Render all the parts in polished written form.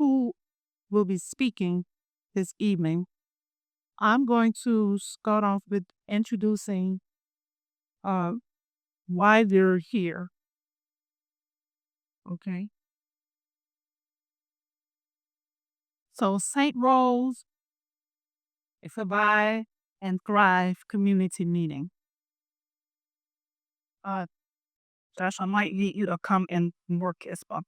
who will be speaking this evening. I'm going to start off with introducing uh, why they're here. Okay. So, St. Rose is a Survive and Thrive community meeting. Uh, Josh, I might need you to come and work as well.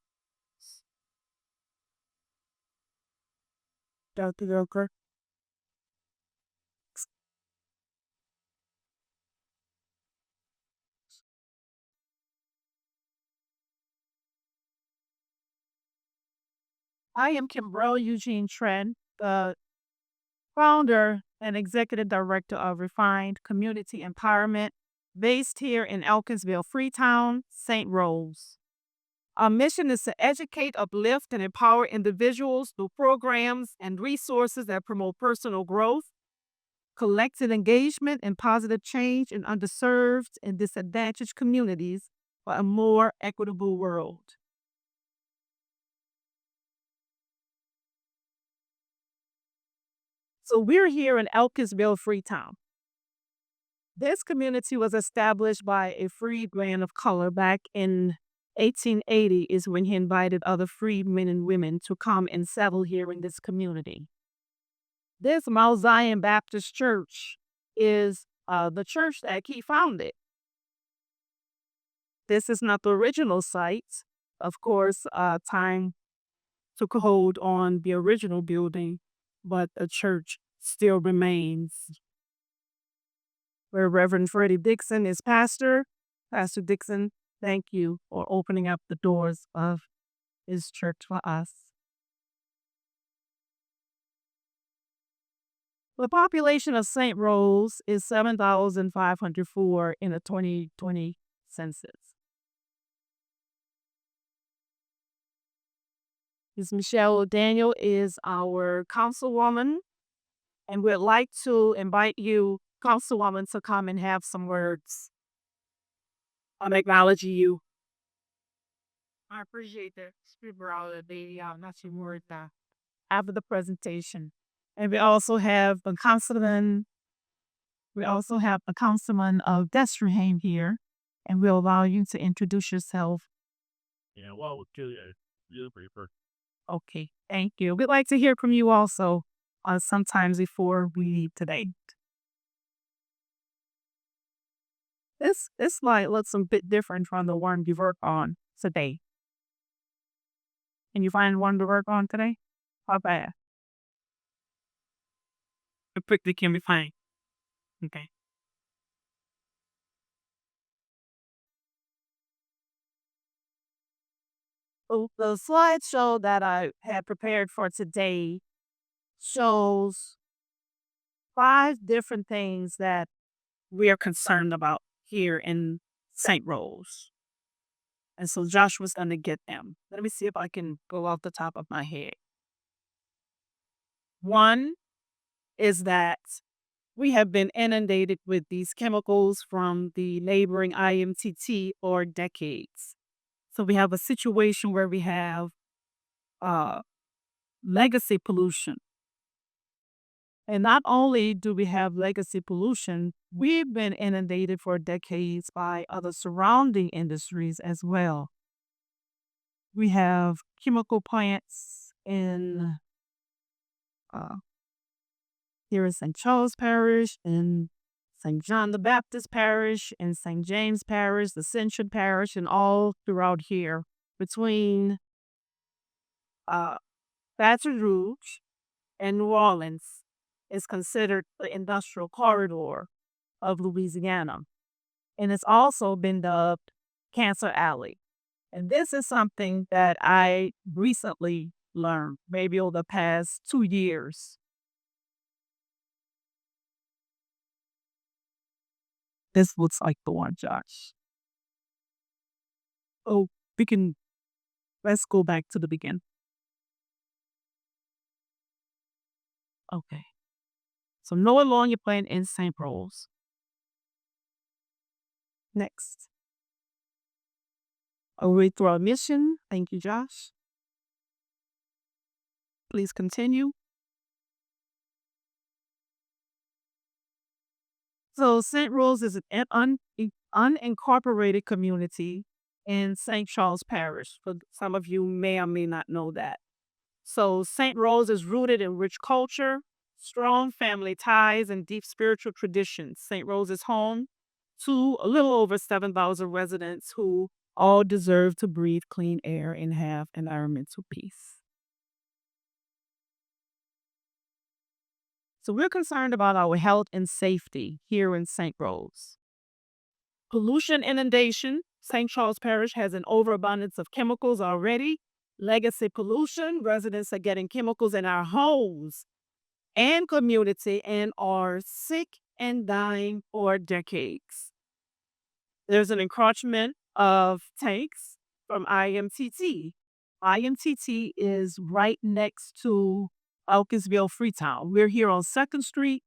Dr. Yoker. I am Kimbrell Eugene Trent, the founder and executive director of Refined Community Empowerment, based here in Elkinsville Freetown, St. Rose. Our mission is to educate, uplift, and empower individuals through programs and resources that promote personal growth, collective engagement, and positive change in underserved and disadvantaged communities for a more equitable world. So we're here in Elkinsville Freetown. This community was established by a freed man of color back in 1880 is when he invited other freed men and women to come and settle here in this community. This Mount Zion Baptist Church is the church that he founded. This is not the original site. Of course, time took hold on the original building, but the church still remains. Where Reverend Freddie Dixon is pastor. Pastor Dixon, thank you for opening up the doors of his church for us. The population of St. Rose is 7,504 in the 2020 census. Ms. Michelle Daniel is our councilwoman, and we'd like to invite you, Councilwoman, to come and have some words. I'm acknowledging you. I appreciate that. Not too worried now. After the presentation. And we also have the councilman. We also have a councilman of Destraheim here, and we'll allow you to introduce yourself. Yeah, well, you prefer. Okay, thank you. We'd like to hear from you also sometimes before we leave today. This slide looks a bit different from the one you worked on today. Can you find one to work on today? How bad? It quickly can be fine. Okay. So the slideshow that I had prepared for today shows 5 different things that we are concerned about here in St. Rose. And so Josh was going to get them. Let me see if I can go off the top of my head. One is that we have been inundated with these chemicals from the neighboring IMTT for decades. So we have a situation where we have legacy pollution. And not only do we have legacy pollution, we've been inundated for decades by other surrounding industries as well. We have chemical plants in here in St. Charles Parish, in St. John the Baptist Parish, in St. James Parish, the Central Parish, and all throughout here between Baton Rouge and New Orleans is considered the industrial corridor of Louisiana. And it's also been dubbed Cancer Alley. And this is something that I recently learned, maybe over the past 2 years. This looks like the one, Josh. Oh, let's go back to the beginning. Okay. So no longer playing in St. Rose. Next. A way through our mission. Thank you, Josh. please continue. So St. Rose is an unincorporated community in St. Charles Parish. For some of you may or may not know that. So St. Rose is rooted in rich culture, strong family ties, and deep spiritual traditions. St. Rose is home to a little over 7,000 residents who all deserve to breathe clean air and have environmental peace. So we're concerned about our health and safety here in St. Rose. Pollution inundation. St. Charles Parish has an overabundance of chemicals already. Legacy pollution. Residents are getting chemicals in our homes and community and are sick and dying for decades. There's an encroachment of tanks from IMTT. IMTT is right next to Elkinsville Freetown. We're here on 2nd Street.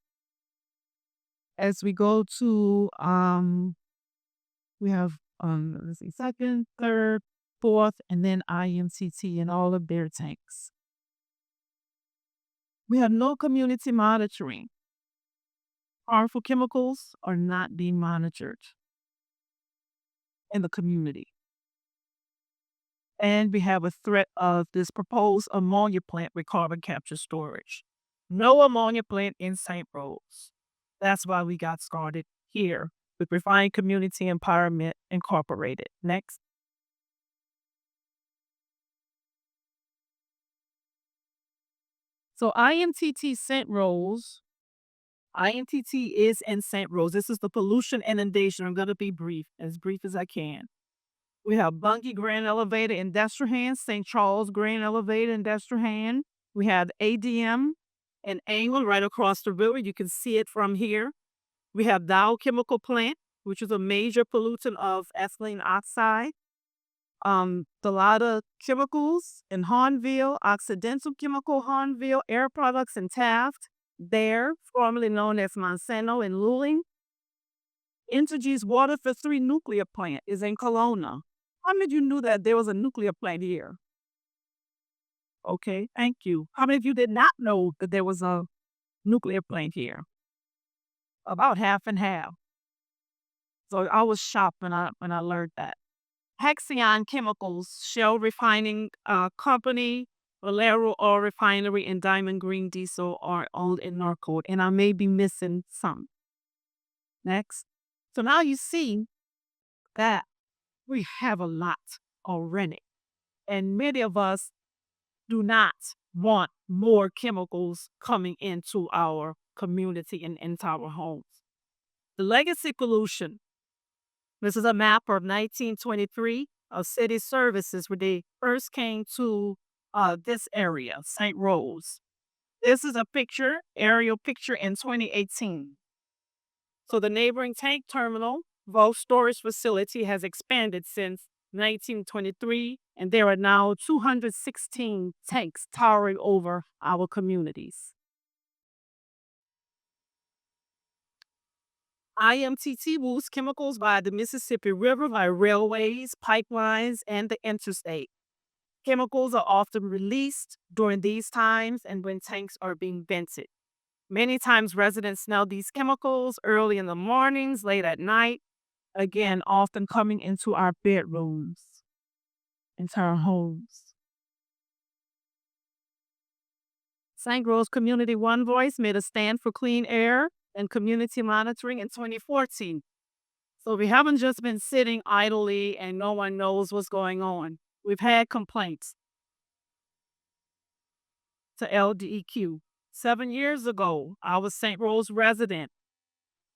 As we go to, we have, let's see, 2nd, 3rd, 4th, and then IMTT and all of their tanks. We have no community monitoring. Harmful chemicals are not being monitored in the community. And we have a threat of this proposed ammonia plant with carbon capture storage. No ammonia plant in St. Rose. That's why we got started here with Refined Community Empowerment Incorporated. Next. So IMTT St. Rose. IMTT is in St. Rose. This is the pollution inundation. I'm going to be brief as I can. We have Bungie Grand Elevator in Destrehan, St. Charles Grand Elevator in Destrehan. We have ADM and Angle right across the river. You can see it from here. We have Dow Chemical Plant, which is a major pollutant of ethylene oxide. The Lotte Chemicals in Hahnville, Occidental Chemical Hahnville, Air Products in Taft, there, formerly known as Monsanto in Luling. Entergy's Water for 3 nuclear plant is in Kelowna. How many of you knew that there was a nuclear plant here? Okay, thank you. How many of you did not know that there was a nuclear plant here? About half and half. So I was shocked when I learned that. Hexion Chemicals, Shell Refining Company, Valero Oil Refinery, and Diamond Green Diesel are all in Norcold, and I may be missing some. Next. So now you see that we have a lot already, and many of us do not want more chemicals coming into our community and into our homes. The legacy pollution. This is a map of 1923 of city services where they first came to this area, St. Rose. This is a picture, aerial picture in 2018. So the neighboring tank terminal, vault storage facility has expanded since 1923, and there are now 216 tanks towering over our communities. IMTT moves chemicals by the Mississippi River by railways, pipelines, and the interstate. Chemicals are often released during these times and when tanks are being vented. Many times residents smell these chemicals early in the mornings, late at night, again, often coming into our bedrooms, into our homes. St. Rose Community One Voice made a stand for clean air and community monitoring in 2014. So we haven't just been sitting idly and no one knows what's going on. We've had complaints to LDEQ. 7 years ago, our St. Rose resident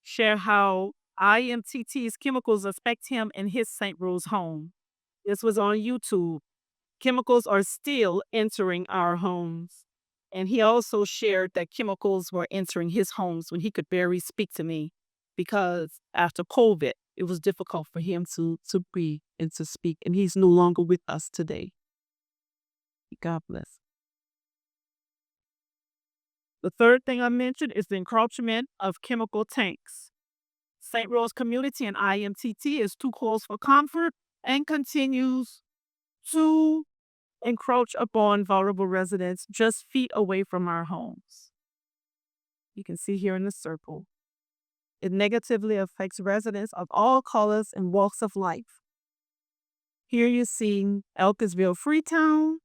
shared how IMTT's chemicals affect him in his St. Rose home. This was on YouTube. Chemicals are still entering our homes. And he also shared that chemicals were entering his homes when he could barely speak to me because after COVID, it was difficult for him to breathe and to speak. And he's no longer with us today. God bless. The third thing I mentioned is the encroachment of chemical tanks. St. Rose Community and IMTT is too close for comfort and continues to encroach upon vulnerable residents just feet away from our homes. You can see here in the circle. It negatively affects residents of all colors and walks of life. Here you see Elkinsville Freetown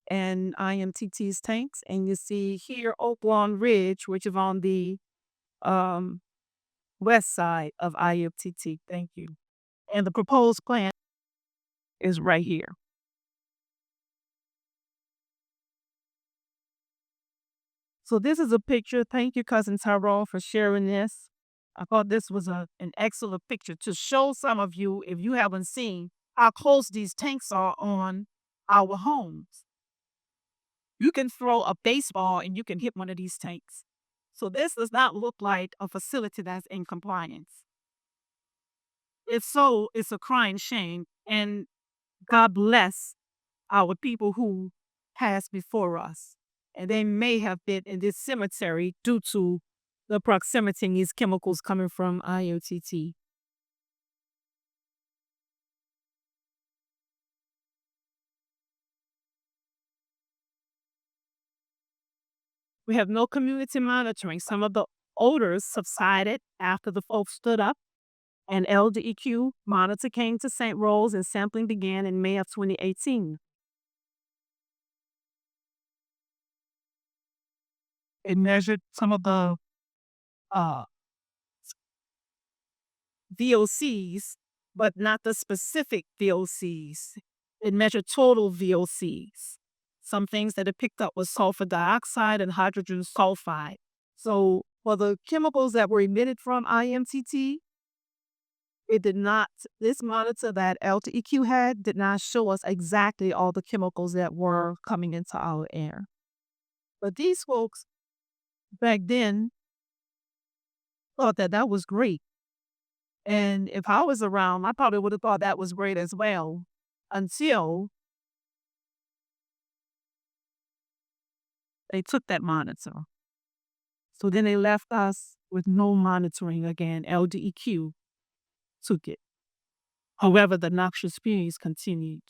and IMTT's tanks, and you see here Oak Lawn Ridge, which is on the um, west side of IMTT. Thank you. And the proposed plant is right here. So this is a picture. Thank you, Cousin Tyrell, for sharing this. I thought this was an excellent picture to show some of you, if you haven't seen, how close these tanks are on our homes. You can throw a baseball and you can hit one of these tanks. So this does not look like a facility that's in compliance. If so, it's a crying shame. And God bless our people who passed before us. And they may have been in this cemetery due to the proximity and these chemicals coming from IOTT. We have no community monitoring. Some of the odors subsided after the folks stood up. An LDEQ monitor came to St. Rose and sampling began in May of 2018. It measured some of the uh, VOCs, but not the specific VOCs. It measured total VOCs. Some things that it picked up was sulfur dioxide and hydrogen sulfide. So for the chemicals that were emitted from IMTT, it did not, this monitor that LDEQ had did not show us exactly all the chemicals that were coming into our air. But these folks back then thought that that was great. And if I was around, I probably would have thought that was great as well until they took that monitor. So then they left us with no monitoring again. LDEQ took it. However, the noxious fumes continued.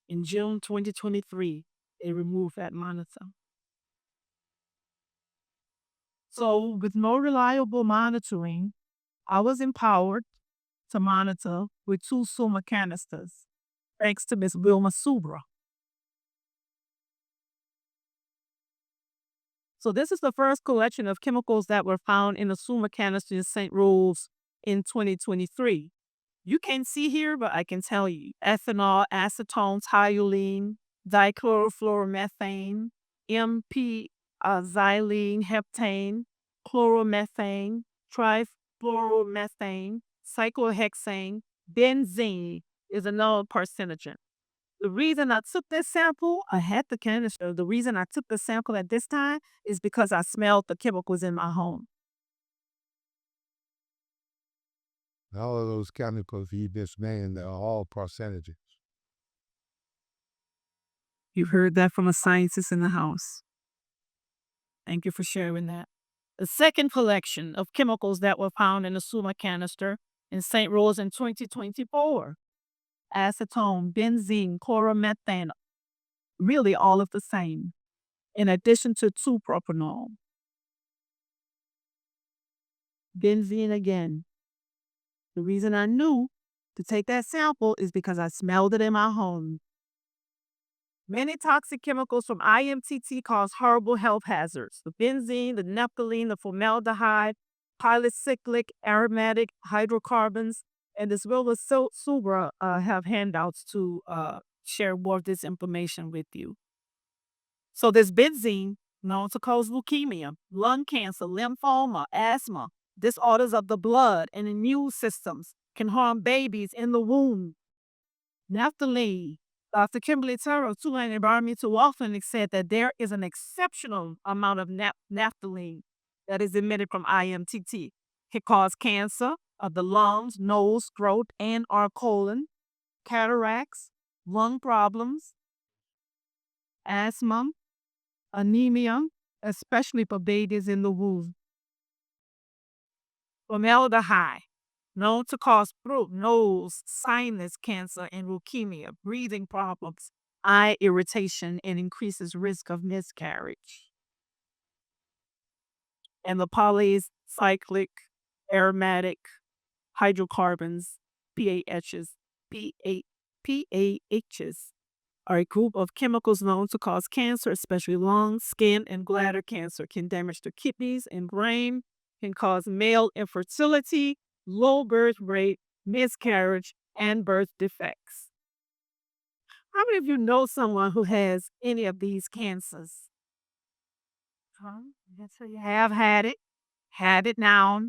In June 2023, they removed that monitor. So, with no reliable monitoring, I was empowered to monitor with 2 Suma canisters, thanks to Miss Wilma Subra. So this is the first collection of chemicals that were found in the Suma canister in St. Rose in 2023. You can't see here, but I can tell you. Ethanol, acetone, toluene, dichlorofluoromethane, MP, xylene, heptane, chloromethane, trifluoromethane, cyclohexane, benzene is another carcinogen. The reason I took this sample, I had the canister. The reason I took the sample at this time is because I smelled the chemicals in my home. All of those chemicals you just named are all carcinogens. You heard that from a scientist in the house. Thank you for sharing that. The second collection of chemicals that were found in the Suma canister in St. Rose in 2024. Acetone, benzene, chloromethane, really all of the same, in addition to 2-propanol. Benzene again. The reason I knew to take that sample is because I smelled it in my home. Many toxic chemicals from IMTT cause horrible health hazards. The benzene, the naphthalene, the formaldehyde, polycyclic aromatic hydrocarbons, and as well as Subra have handouts to share more of this information with you. So this benzene, known to cause leukemia, lung cancer, lymphoma, asthma, disorders of the blood and immune systems, can harm babies in the womb. Naphthalene. Dr. Kimberly Terrell, Tulane Environmental Law Clinic, said that there is an exceptional amount of naphthalene that is emitted from IMTT. It can cause cancer of the lungs, nose, throat, and or colon, cataracts, lung problems, asthma, anemia, especially for babies in the womb. Formaldehyde, known to cause throat, nose, sinus cancer, and leukemia, breathing problems, eye irritation, and increases risk of miscarriage. And the polycyclic aromatic hydrocarbons, PAHs, PA, PAHs are a group of chemicals known to cause cancer, especially lung, skin, and bladder cancer, can damage the kidneys and brain, can cause male infertility, low birth rate, miscarriage, and birth defects. How many of you know someone who has any of these cancers? Yes, so you have had it now.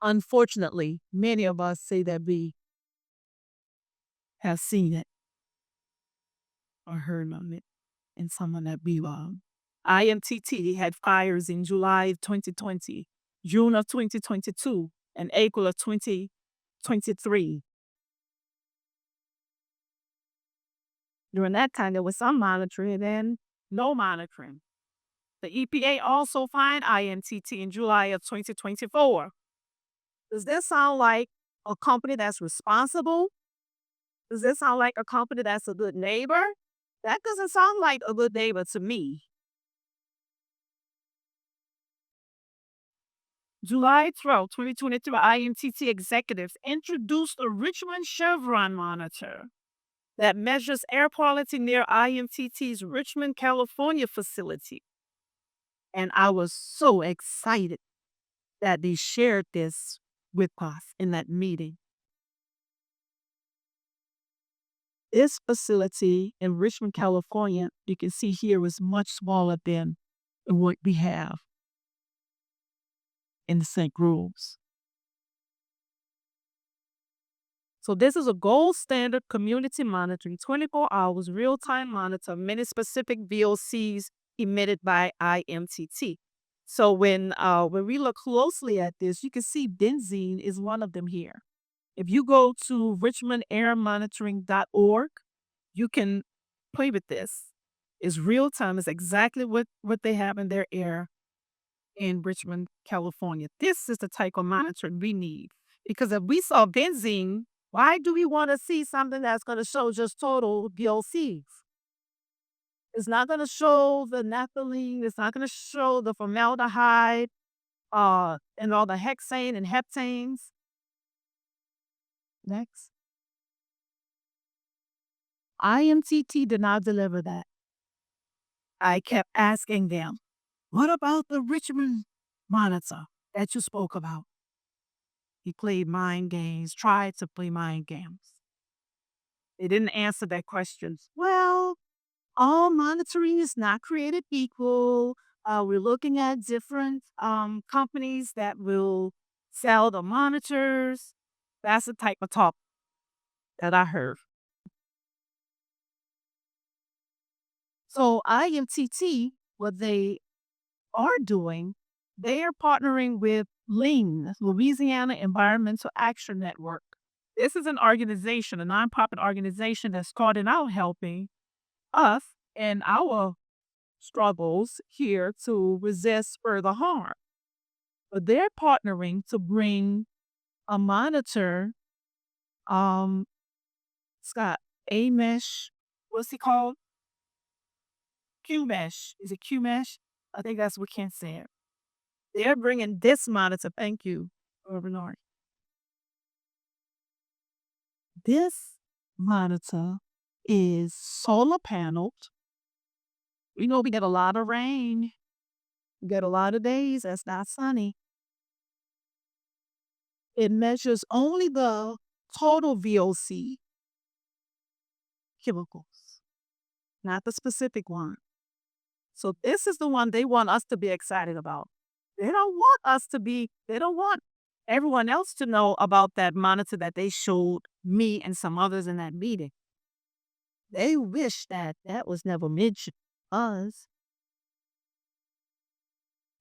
Unfortunately, many of us say that we have seen it or heard of it in someone that we love. IMTT had fires in July of 2020, June of 2022, and April of 2023. During that time, there was some monitoring and no monitoring. The EPA also fined IMTT in July of 2024. Does this sound like a company that's responsible? Does this sound like a company that's a good neighbor? That doesn't sound like a good neighbor to me. July 12, 2023, IMTT executives introduced a Richmond Chevron monitor that measures air quality near IMTT's Richmond, California facility. And I was so excited that they shared this with us in that meeting. This facility in Richmond, California, you can see here, was much smaller than what we have in the St. Louis. So this is a gold standard community monitoring, 24 hours real-time monitor, many specific VOCs emitted by IMTT. So when we look closely at this, you can see benzene is one of them here. If you go to richmondairmonitoring.org, you can play with this. It's real time. It's exactly what they have in their air in Richmond, California. This is the type of monitoring we need. Because if we saw benzene, why do we want to see something that's going to show just total VOCs? It's not going to show the naphthalene. It's not going to show the formaldehyde and all the hexane and heptanes. Next. IMTT did not deliver that. I kept asking them, what about the Richmond monitor that you spoke about? He played mind games, tried to play mind games. They didn't answer that question. Well, all monitoring is not created equal. We're looking at different companies that will sell the monitors. That's the type of talk that I heard. So IMTT, what they are doing, they are partnering with LING, Louisiana Environmental Action Network. This is an organization, a nonprofit organization that's started out helping us in our struggles here to resist further harm. But they're partnering to bring a monitor, Scott, AMesh, what's he called? QMesh. Is it QMesh? I think that's what Ken said. They're bringing this monitor. Thank you, Bernard. This monitor is solar paneled. We know we get a lot of rain. We get a lot of days that's not sunny. It measures only the total VOC chemicals, not the specific one. So this is the one they want us to be excited about. They don't want everyone else to know about that monitor that they showed me and some others in that meeting. They wish that was never mentioned to us.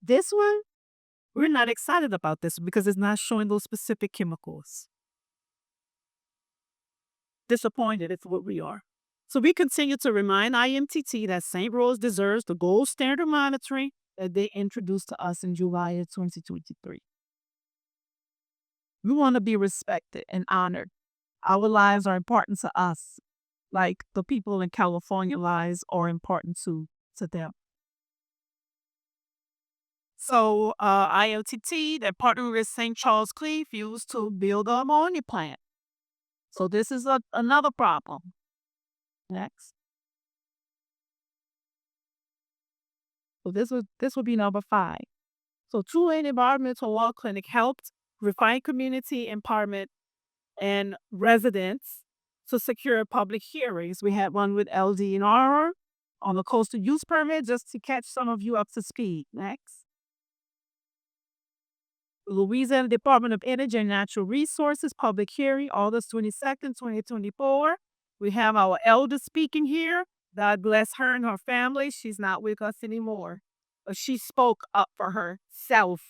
This one, we're not excited about this because it's not showing those specific chemicals. Disappointed is what we are. So we continue to remind IMTT that St. Rose deserves the gold standard monitoring that they introduced to us in July of 2023. We want to be respected and honored Our lives are important to us, like the people in California lives are important to them. So IMTT, that partnered with St. Charles Clean Fuels to build the ammonia plant. So this is another problem. Next. So this would be number 5. So Tulane Environmental Law Clinic helped refine community empowerment and residents to secure public hearings. We had one with LDNR on the coastal use permit, just to catch some of you up to speed. Next. Louisiana Department of Energy and Natural Resources public hearing, August 22nd, 2024. We have our elder speaking here. God bless her and her family. She's not with us anymore. But she spoke up for herself.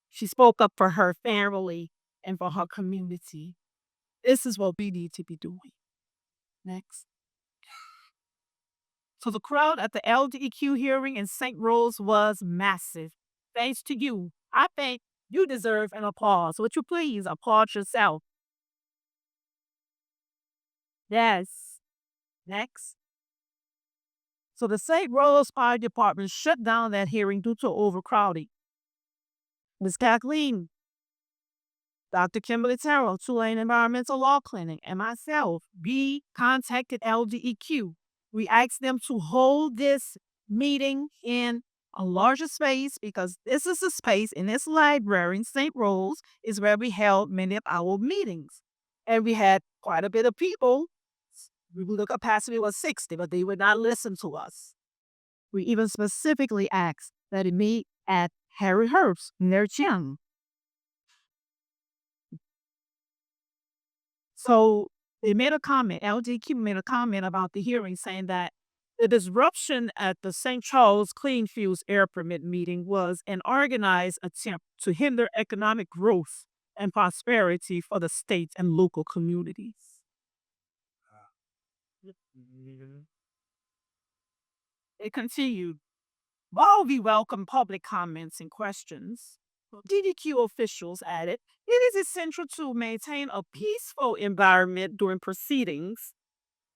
She spoke up for her family and for her community. This is what we need to be doing. Next. So the crowd at the LDEQ hearing in St. Rose was massive. Thanks to you. I think you deserve an applause. Would you please applaud yourself? Yes. Next. So the St. Rose Fire Department shut down that hearing due to overcrowding. Ms. Kaitlyn, Dr. Kimberly Terrell, Tulane Environmental Law Clinic, and myself, we contacted LDEQ. We asked them to hold this meeting in a larger space because this is a space in this library in St. Rose is where we held many of our meetings. And we had quite a bit of people. The capacity was 60, but they would not listen to us. We even specifically asked that it meet at Harry Herbst near Chin. So they made a comment, LDQ made a comment about the hearing saying that the disruption at the St. Charles Clean Fuels Air Permit meeting was an organized attempt to hinder economic growth and prosperity for the state and local communities. It continued. While we welcome public comments and questions, DDQ officials added, it is essential to maintain a peaceful environment during proceedings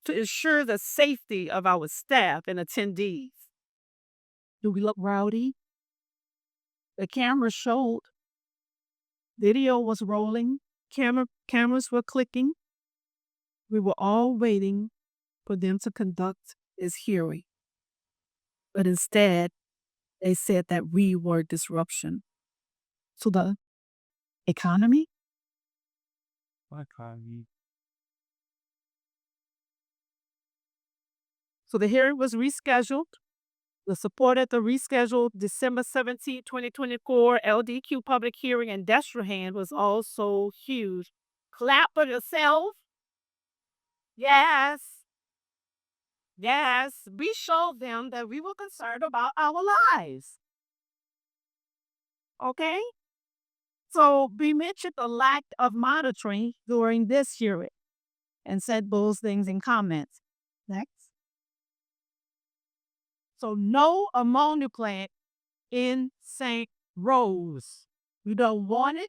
to ensure the safety of our staff and attendees. Do we look rowdy? The camera showed. Video was rolling. Cameras were clicking. We were all waiting for them to conduct this hearing. But instead, they said that we were disruption to the economy. So the hearing was rescheduled. The support at the rescheduled December 17, 2024 LDQ public hearing and Destrehan was also huge. Clap for yourself. Yes. Yes. We showed them that we were concerned about our lives. Okay? So we mentioned the lack of monitoring during this hearing and said those things in comments. Next. So no ammonia plant in St. Rose. We don't want it.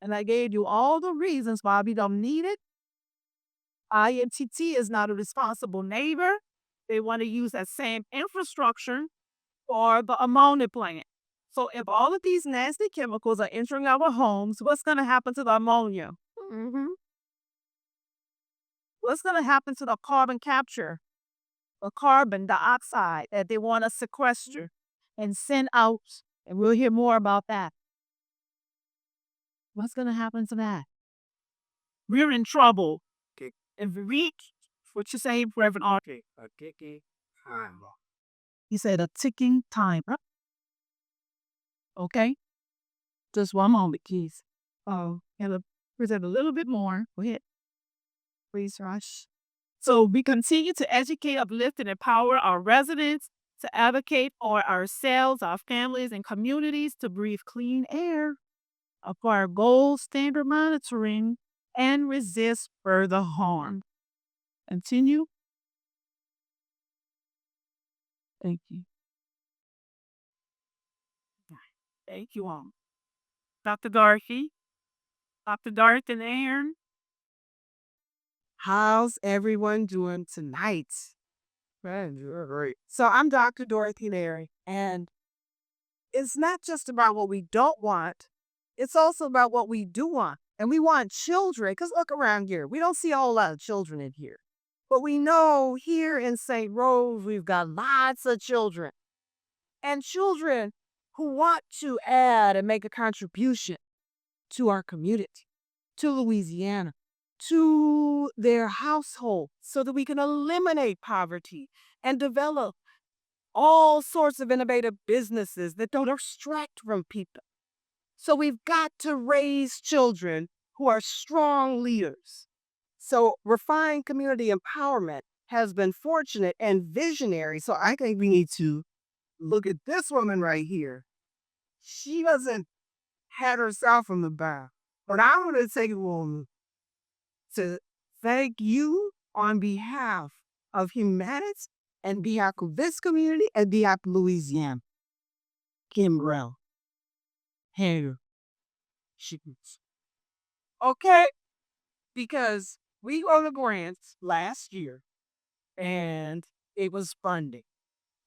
And I gave you all the reasons why we don't need it. IMTT is not a responsible neighbor. They want to use that same infrastructure for the ammonia plant. So if all of these nasty chemicals are entering our homes, what's going to happen to the ammonia? What's going to happen to the carbon capture, the carbon dioxide that they want to sequester and send out? And we'll hear more about that. What's going to happen to that? We're in trouble. If we reach, what you say, Reverend Audrey? A ticking time. He said a ticking timer. Okay. Just one moment, please. Oh, and present a little bit more. Go ahead. Please, Rush. So we continue to educate, uplift, and empower our residents to advocate for ourselves, our families, and communities to breathe clean air, acquire gold standard monitoring, and resist further harm. Continue. Thank you. Thank you all. Dr. Dorothy Nairne. How's everyone doing tonight? Man, you're great. So I'm Dr. Dorothy Nairne, and it's not just about what we don't want, it's also about what we do want. And we want children, because look around here. We don't see a whole lot of children in here. But we know here in St. Rose, we've got lots of children. And children who want to add and make a contribution to our community, to Louisiana, to their household, so that we can eliminate poverty and develop all sorts of innovative businesses that don't extract from people. So we've got to raise children who are strong leaders. So refined community empowerment has been fortunate and visionary. So I think we need to look at this woman right here. She doesn't pat herself on the back, but I want to take a moment to thank you on behalf of humanity and behalf of this community and behalf of Louisiana. Kimbrell. Here she is. Okay? Because we won the grants last year and it was funding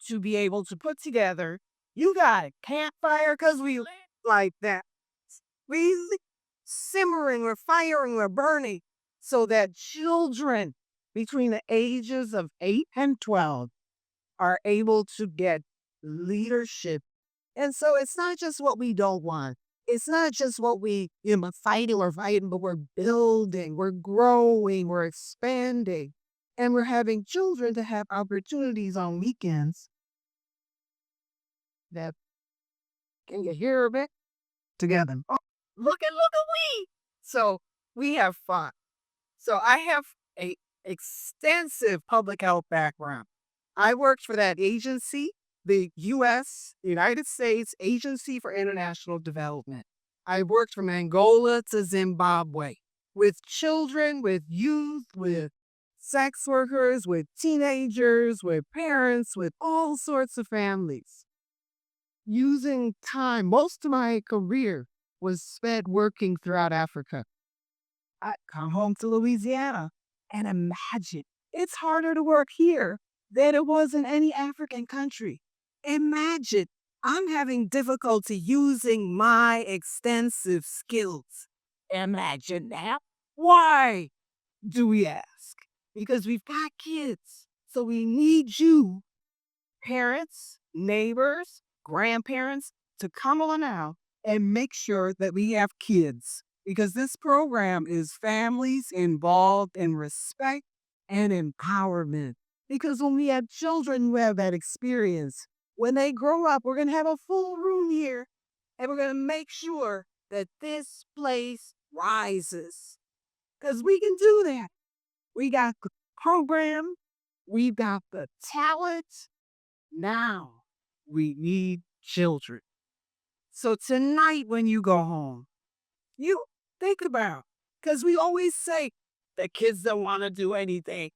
to be able to put together, you got a campfire because we live like that. We simmering, we're firing, we're burning so that children between the ages of 8 and 12 are able to get leadership. And so it's not just what we don't want. It's not just what we're fighting, but we're building, we're growing, we're expanding. And we're having children to have opportunities on weekends that, can you hear me? Together. Oh, look at we. So we have fun. So I have a extensive public health background. I worked for that agency, the U.S., United States Agency for International Development. I worked from Angola to Zimbabwe with children, with youth, with sex workers, with teenagers, with parents, with all sorts of families. Using time, most of my career was spent working throughout Africa. I come home to Louisiana and imagine it's harder to work here than it was in any African country. Imagine I'm having difficulty using my extensive skills. Imagine that. Why do we ask? Because we've got kids. So we need you, parents, neighbors, grandparents, to come on out and make sure that we have kids. Because this program is families involved in respect and empowerment. Because when we have children who have that experience, when they grow up, we're going to have a full room here and we're going to make sure that this place rises. Because we can do that. We got the program, we've got the talent. Now we need children. So tonight when you go home, you think about, because we always say that kids don't want to do anything.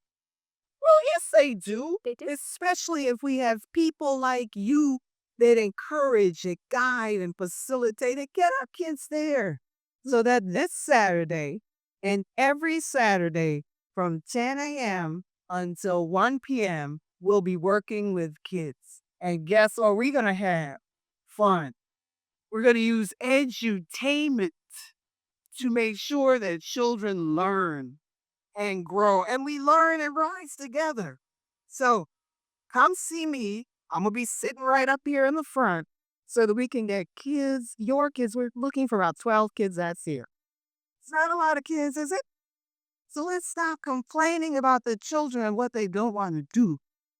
Well, yes, they do. They do. Especially if we have people like you that encourage and guide and facilitate and get our kids there. So that this Saturday and every Saturday from 10 a.m. until 1 p.m., we'll be working with kids. And guess what we're going to have? Fun. We're going to use edutainment to make sure that children learn and grow, and we learn and rise together. So come see me. I'm going to be sitting right up here in the front so that we can get kids, your kids. We're looking for about 12 kids that's here. It's not a lot of kids, is it? So let's stop complaining about the children and what they don't want to do.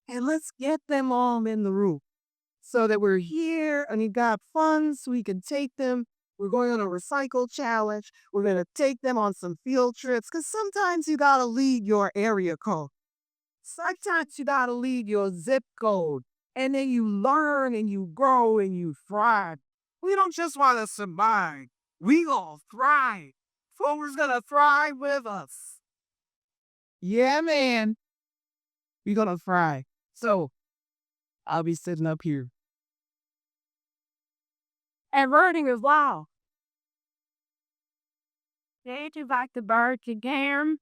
And let's get them all in the room so that we're here and we've got funds so we can take them. We're going on a recycle challenge. We're going to take them on some field trips because sometimes you got to lead your area code. Sometimes you got to lead your zip code. And then you learn and you grow and you thrive. We don't just want to survive. We all thrive. Folks going to thrive with us. Yeah, man. We're going to thrive. So I'll be sitting up here. And learning is wow. Did you like the bird again?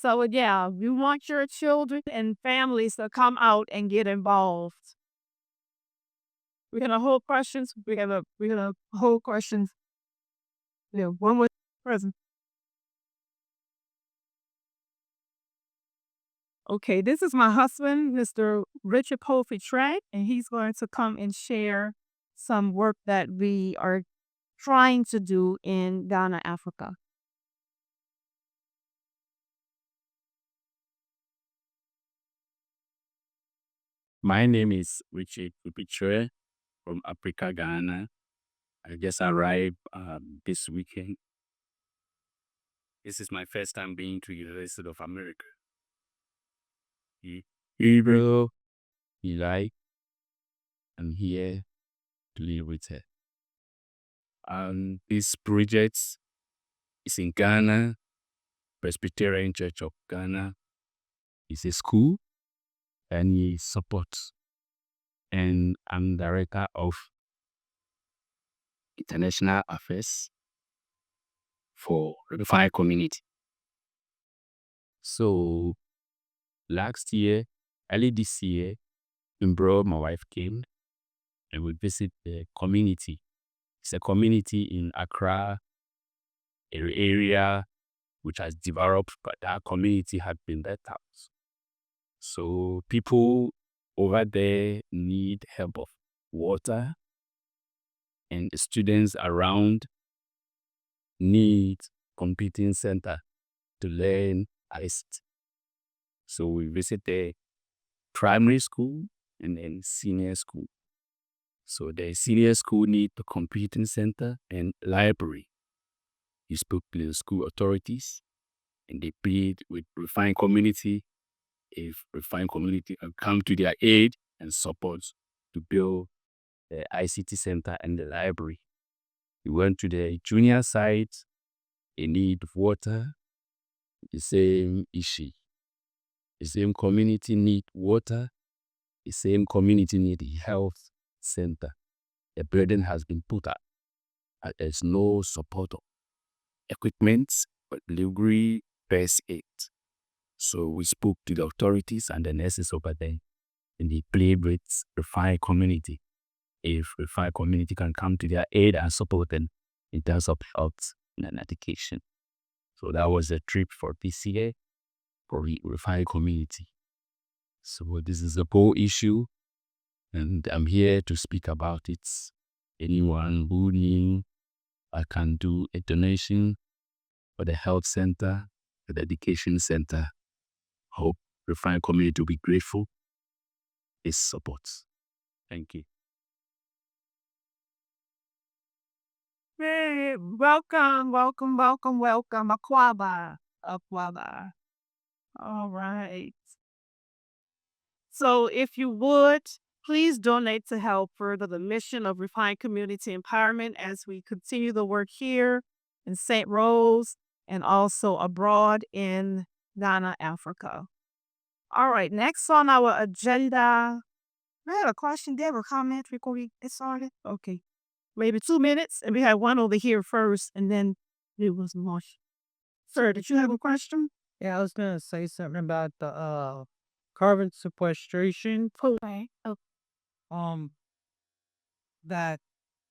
So yeah, we want your children and families to come out and get involved. We're gonna hold questions. We're gonna hold questions. Yeah, one more present. Okay, this is my husband, Mr. Richard Trey, and he's going to come and share some work that we are trying to do in Ghana, Africa. My name is Richard Kyereh from Africa, Ghana. I just arrived this weekend. This is my first time being to University of America. Kimbrelle, like, I'm here to live with her. This project is in Ghana, Presbyterian Church of Ghana. It's a school and he supports. And I'm director of international affairs for the fire community. So last year, early this year, Kimbrell, my wife, came and we visit the community. It's a community in Accra area which has developed, but that community had been left out. So people over there need help of water, and the students around need computing center to learn ICT. So we visit the primary school and then senior school. So the senior school need the computing center and library. He spoke to the school authorities and they plead with Refined Community if Refined Community can come to their aid and support to build the ICT center and the library. We went to the junior site, they need water, the same issue. The same community need water, the same community need a health center. The burden has been put up. There's no support of equipment, but delivery, first aid. So we spoke to the authorities and the nurses over there, and they plead with Refined Community. If Refined Community can come to their aid and support them in terms of health and education. So that was a trip for this year for Refined Community. So this is a whole issue, and I'm here to speak about it. Anyone who needs, I can do a donation for the health center, for the education center. Hope Refined Community will be grateful. Its support. Thank you. Hey, welcome. Akwaba. All right. So if you would, please donate to help further the mission of Refined Community Empowerment as we continue the work here in St. Rose and also abroad in Ghana, Africa. All right, next on our agenda. I had a question there or comment before we get started. Okay. Maybe 2 minutes, and we had one over here first, and then it was much. Sir, did you have a question? Yeah, I was gonna say something about the carbon sequestration. Okay. Oh, That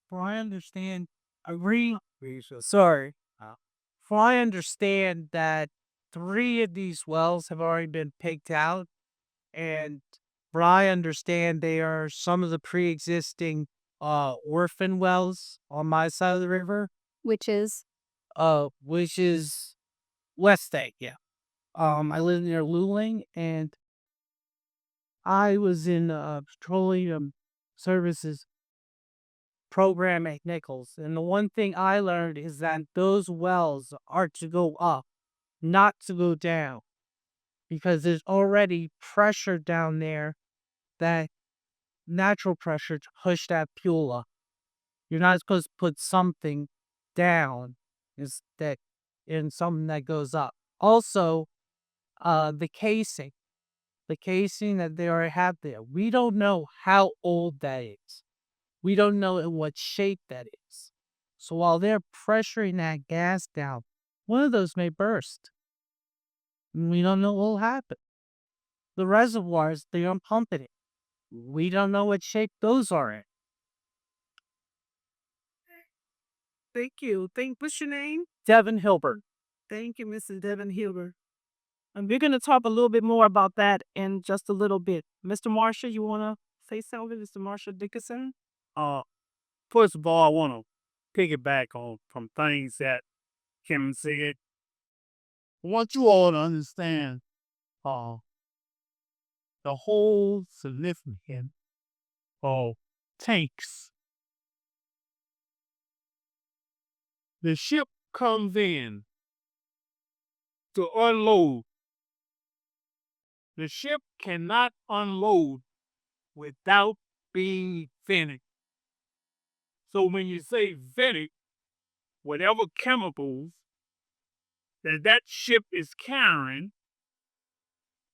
for I understand, agree. Sorry. For I understand that 3 of these wells have already been picked out, and for I understand they are some of the pre-existing orphan wells on my side of the river, Which is which is West Egg. Yeah. I live near Luling, and I was in petroleum services program at Nichols. And the one thing I learned is that those wells are to go up, not to go down, because there's already pressure down there, that natural pressure to push that fuel up. You're not supposed to put something down instead in something that goes up. Also, the casing. The casing that they already have there. We don't know how old that is. We don't know in what shape that is. So while they're pressuring that gas down, one of those may burst. We don't know what will happen. The reservoirs, they are pumping it. We don't know what shape those are in. Thank you. What's your name? Devin Hilbert. Thank you, Mrs. Devin Hilbert. And we're going to talk a little bit more about that in just a little bit. Mr. Marshall, you want to say something, Mr. Marshall Dickinson? First of all, I want to piggyback on from things that Kim said. I want you all to understand the whole significance of tanks. The ship comes in to unload. The ship cannot unload without being vented. So when you say vented, whatever chemicals that ship is carrying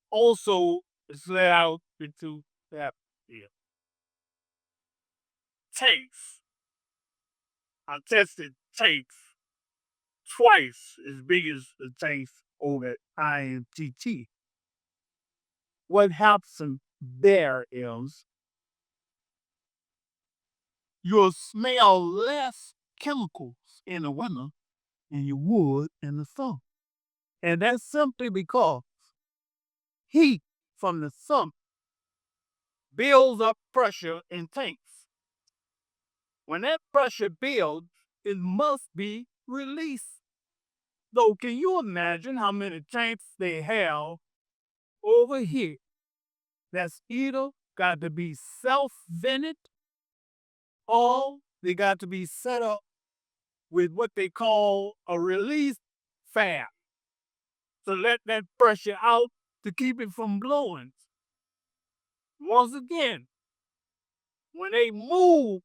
also is let out into the atmosphere. Tanks. I tested tanks twice as big as the tanks over at IMTT. What happens there is you'll smell less chemicals in the winter than you would in the summer. And that's simply because heat from the sun builds up pressure in tanks. When that pressure builds, it must be released. So can you imagine how many tanks they have over here that's either got to be self-vented or they got to be set up with what they call a release fan to let that pressure out to keep it from blowing. Once again, when they move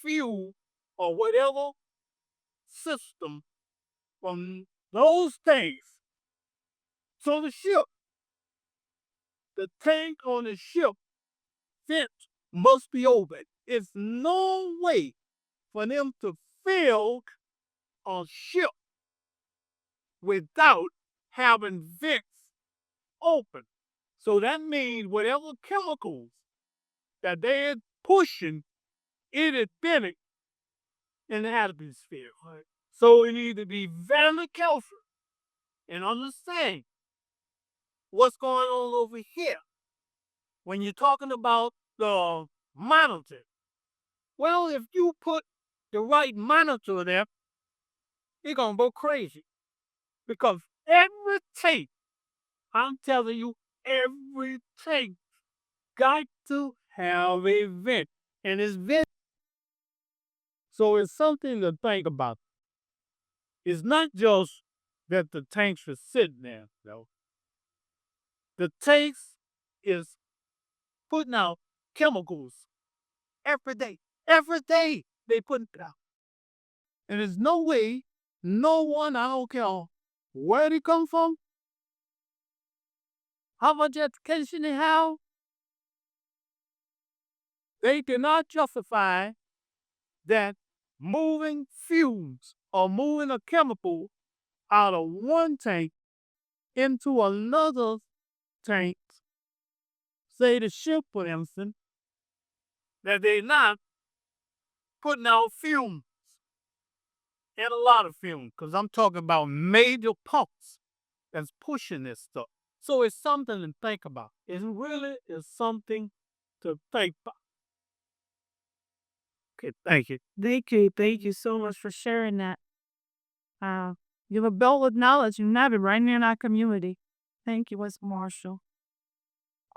fuel or whatever system from those tanks to the ship, the tank on the ship vent must be open. It's no way for them to fill a ship without having vents open. So that means whatever chemicals that they're pushing, it is vented in the atmosphere. Right? So you need to be very careful and understand what's going on over here. When you're talking about the monitor, well, if you put the right monitor there, you're going to go crazy. Because every tank, I'm telling you, every tank got to have a vent. And it's vent. So it's something to think about. It's not just that the tanks are sitting there, though. The tanks is putting out chemicals every day. Every day they put it out. And there's no way, no one, I don't care where they come from, how much education they have, they cannot justify that moving fumes or moving a chemical out of one tank into another tank, say the ship, for instance, that they're not putting out fumes. And a lot of fumes, because I'm talking about major pumps that's pushing this stuff. So it's something to think about. It really is something to think about. Okay, thank you. Thank you. Thank you so much for sharing that. You have a belt of knowledge. You have it right here in our community. Thank you, Mr. Marshall.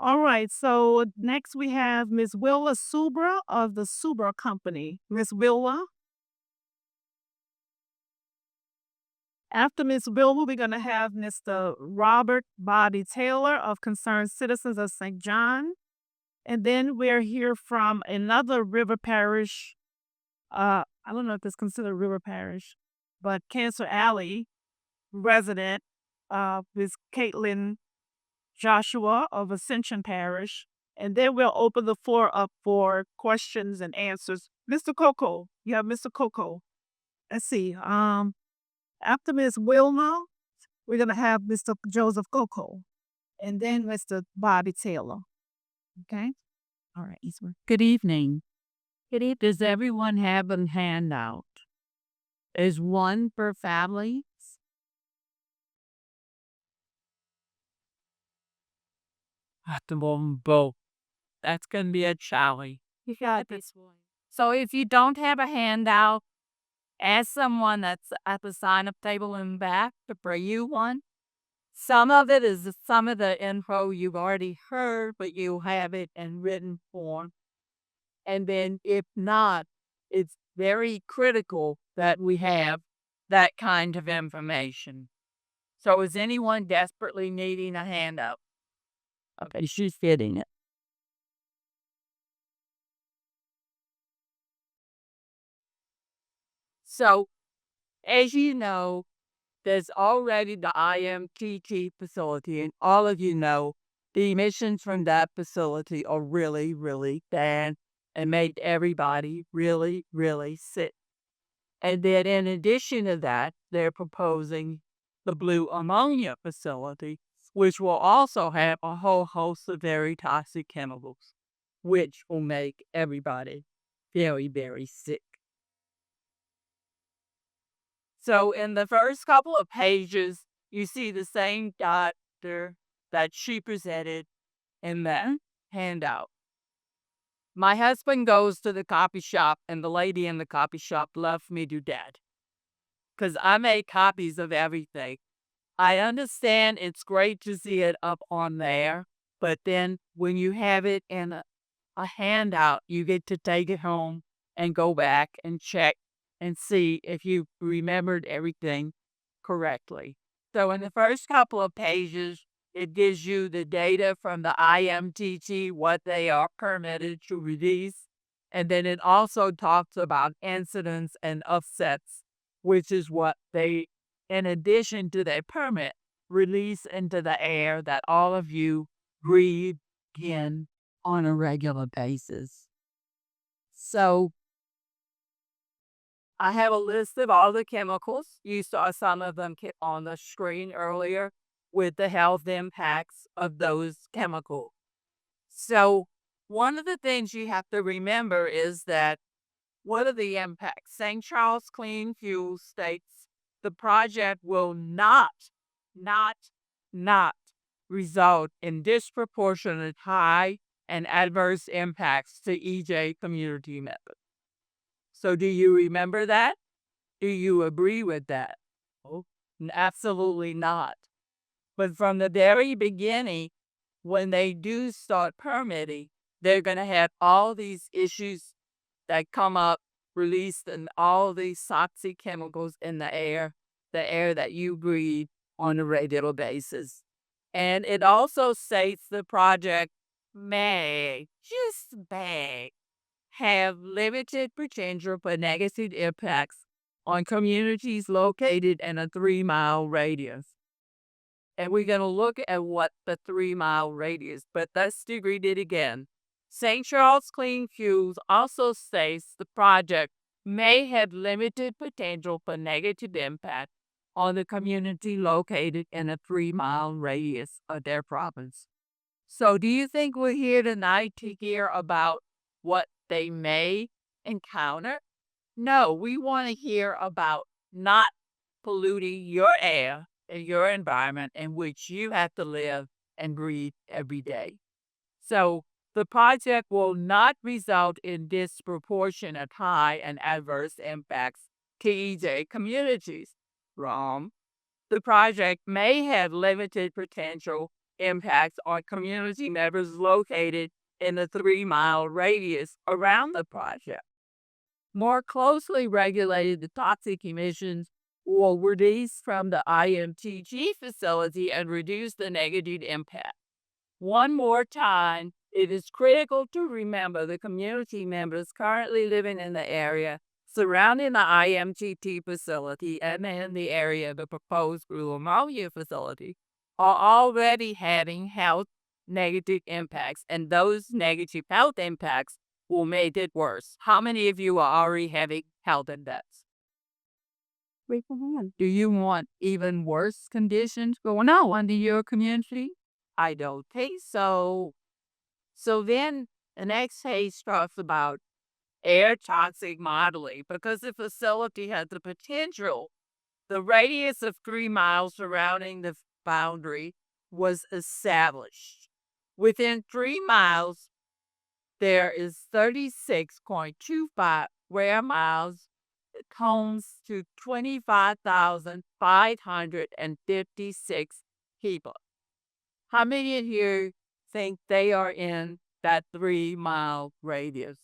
All right, so next we have Ms. Wilma Subra of the Subra Company. Ms. Wilma. After Ms. Wilma, we're going to have Mr. Robert Bobby Taylor of Concerned Citizens of St. John. And then we'll hear from another river parish. I don't know if it's considered river parish, but Cancer Alley resident, Ms. Kaitlyn Joshua of Ascension Parish. And then we'll open the floor up for questions and answers. Mr. Coco, you have Mr. Coco. Let's see. After Ms. Wilma, we're going to have Mr. Joseph Coco, and then Mr. Bobby Taylor. Okay? All right, Eastwood. Good evening. Does everyone have a handout? Is one per family? At the moment, both. That's going to be a challenge. You got this. So if you don't have a handout, ask someone that's at the sign-up table in the back to bring you one. Some of it is some of the info you've already heard, but you have it in written form. And then if not, it's very critical that we have that kind of information. So is anyone desperately needing a handout? Okay, she's getting it. So, as you know, there's already the IMTT facility, and all of you know the emissions from that facility are really, really bad and make everybody really, really sick. And then in addition to that, they're proposing the blue ammonia facility, which will also have a whole host of very toxic chemicals, which will make everybody very, very sick. So in the first couple of pages, you see the same doctor that she presented in that handout. My husband goes to the copy shop, and the lady in the copy shop loves me to death because I make copies of everything. I understand it's great to see it up on there, but then when you have it in a handout, you get to take it home and go back and check and see if you remembered everything correctly. So in the first couple of pages, it gives you the data from the IMTT, what they are permitted to release. And then it also talks about incidents and offsets, which is what they, in addition to their permit, release into the air that all of you breathe in on a regular basis. So I have a list of all the chemicals. You saw some of them on the screen earlier with the health impacts of those chemicals. So one of the things you have to remember is that what are the impacts? St. Charles Clean Fuel states the project will not result in disproportionate high and adverse impacts to EJ community members. So do you remember that? Do you agree with that? Oh, absolutely not. But from the very beginning, when they do start permitting, they're going to have all these issues that come up, released, and all these toxic chemicals in the air that you breathe on a regular basis. And it also states the project may, just may, have limited potential for negative impacts on communities located in a 3-mile radius. And we're going to look at what the 3-mile radius, but let's read it again. St. Charles Clean Fuels also states the project may have limited potential for negative impact on the community located in a 3-mile radius of their province. So do you think we're here tonight to hear about what they may encounter? No, we want to hear about not polluting your air and your environment in which you have to live and breathe every day. So the project will not result in disproportionate high and adverse impacts to EJ communities. Wrong. The project may have limited potential impacts on community members located in the 3-mile radius around the project. More closely regulated, the toxic emissions will release from the IMTT facility and reduce the negative impact. One more time, it is critical to remember the community members currently living in the area surrounding the IMTT facility and in the area of the proposed blue ammonia facility are already having health negative impacts, and those negative health impacts will make it worse. How many of you are already having health impacts? Do you want even worse conditions going on in your community? I don't think so. So then the next page talks about air toxic modeling because the facility has the potential. The radius of 3 miles surrounding the boundary was established. Within 3 miles, there is 36.25 square miles. It comes to 25,556 people. How many of you think they are in that 3-mile radius?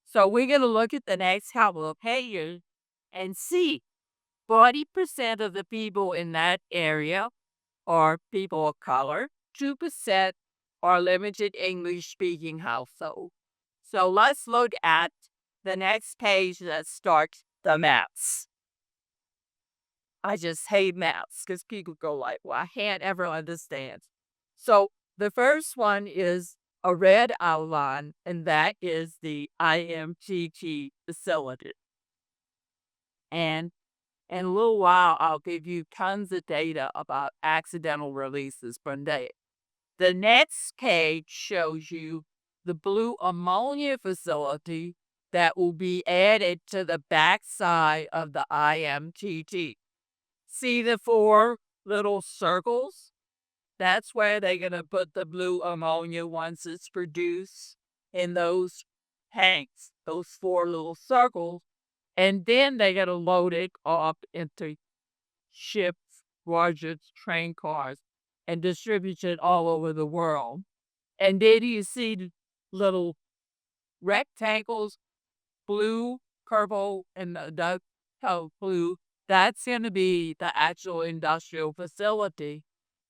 So we're going to look at the next couple of pages and see 40% of the people in that area are people of color, 2% are limited English speaking households. So let's look at the next page that starts the maps. I just hate maps because people go like, well, I can't ever understand. So the first one is a red outline, and that is the IMTT facility. And in a little while, I'll give you tons of data about accidental releases from there. The next page shows you the blue ammonia facility that will be added to the backside of the IMTT. See the 4 little circles? That's where they're going to put the blue ammonia once it's produced in those tanks, those 4 little circles. And then they're going to load it up into ships, barges, train cars, and distribute it all over the world. And then you see the little rectangles, blue, purple, and the dark blue. That's going to be the actual industrial facility.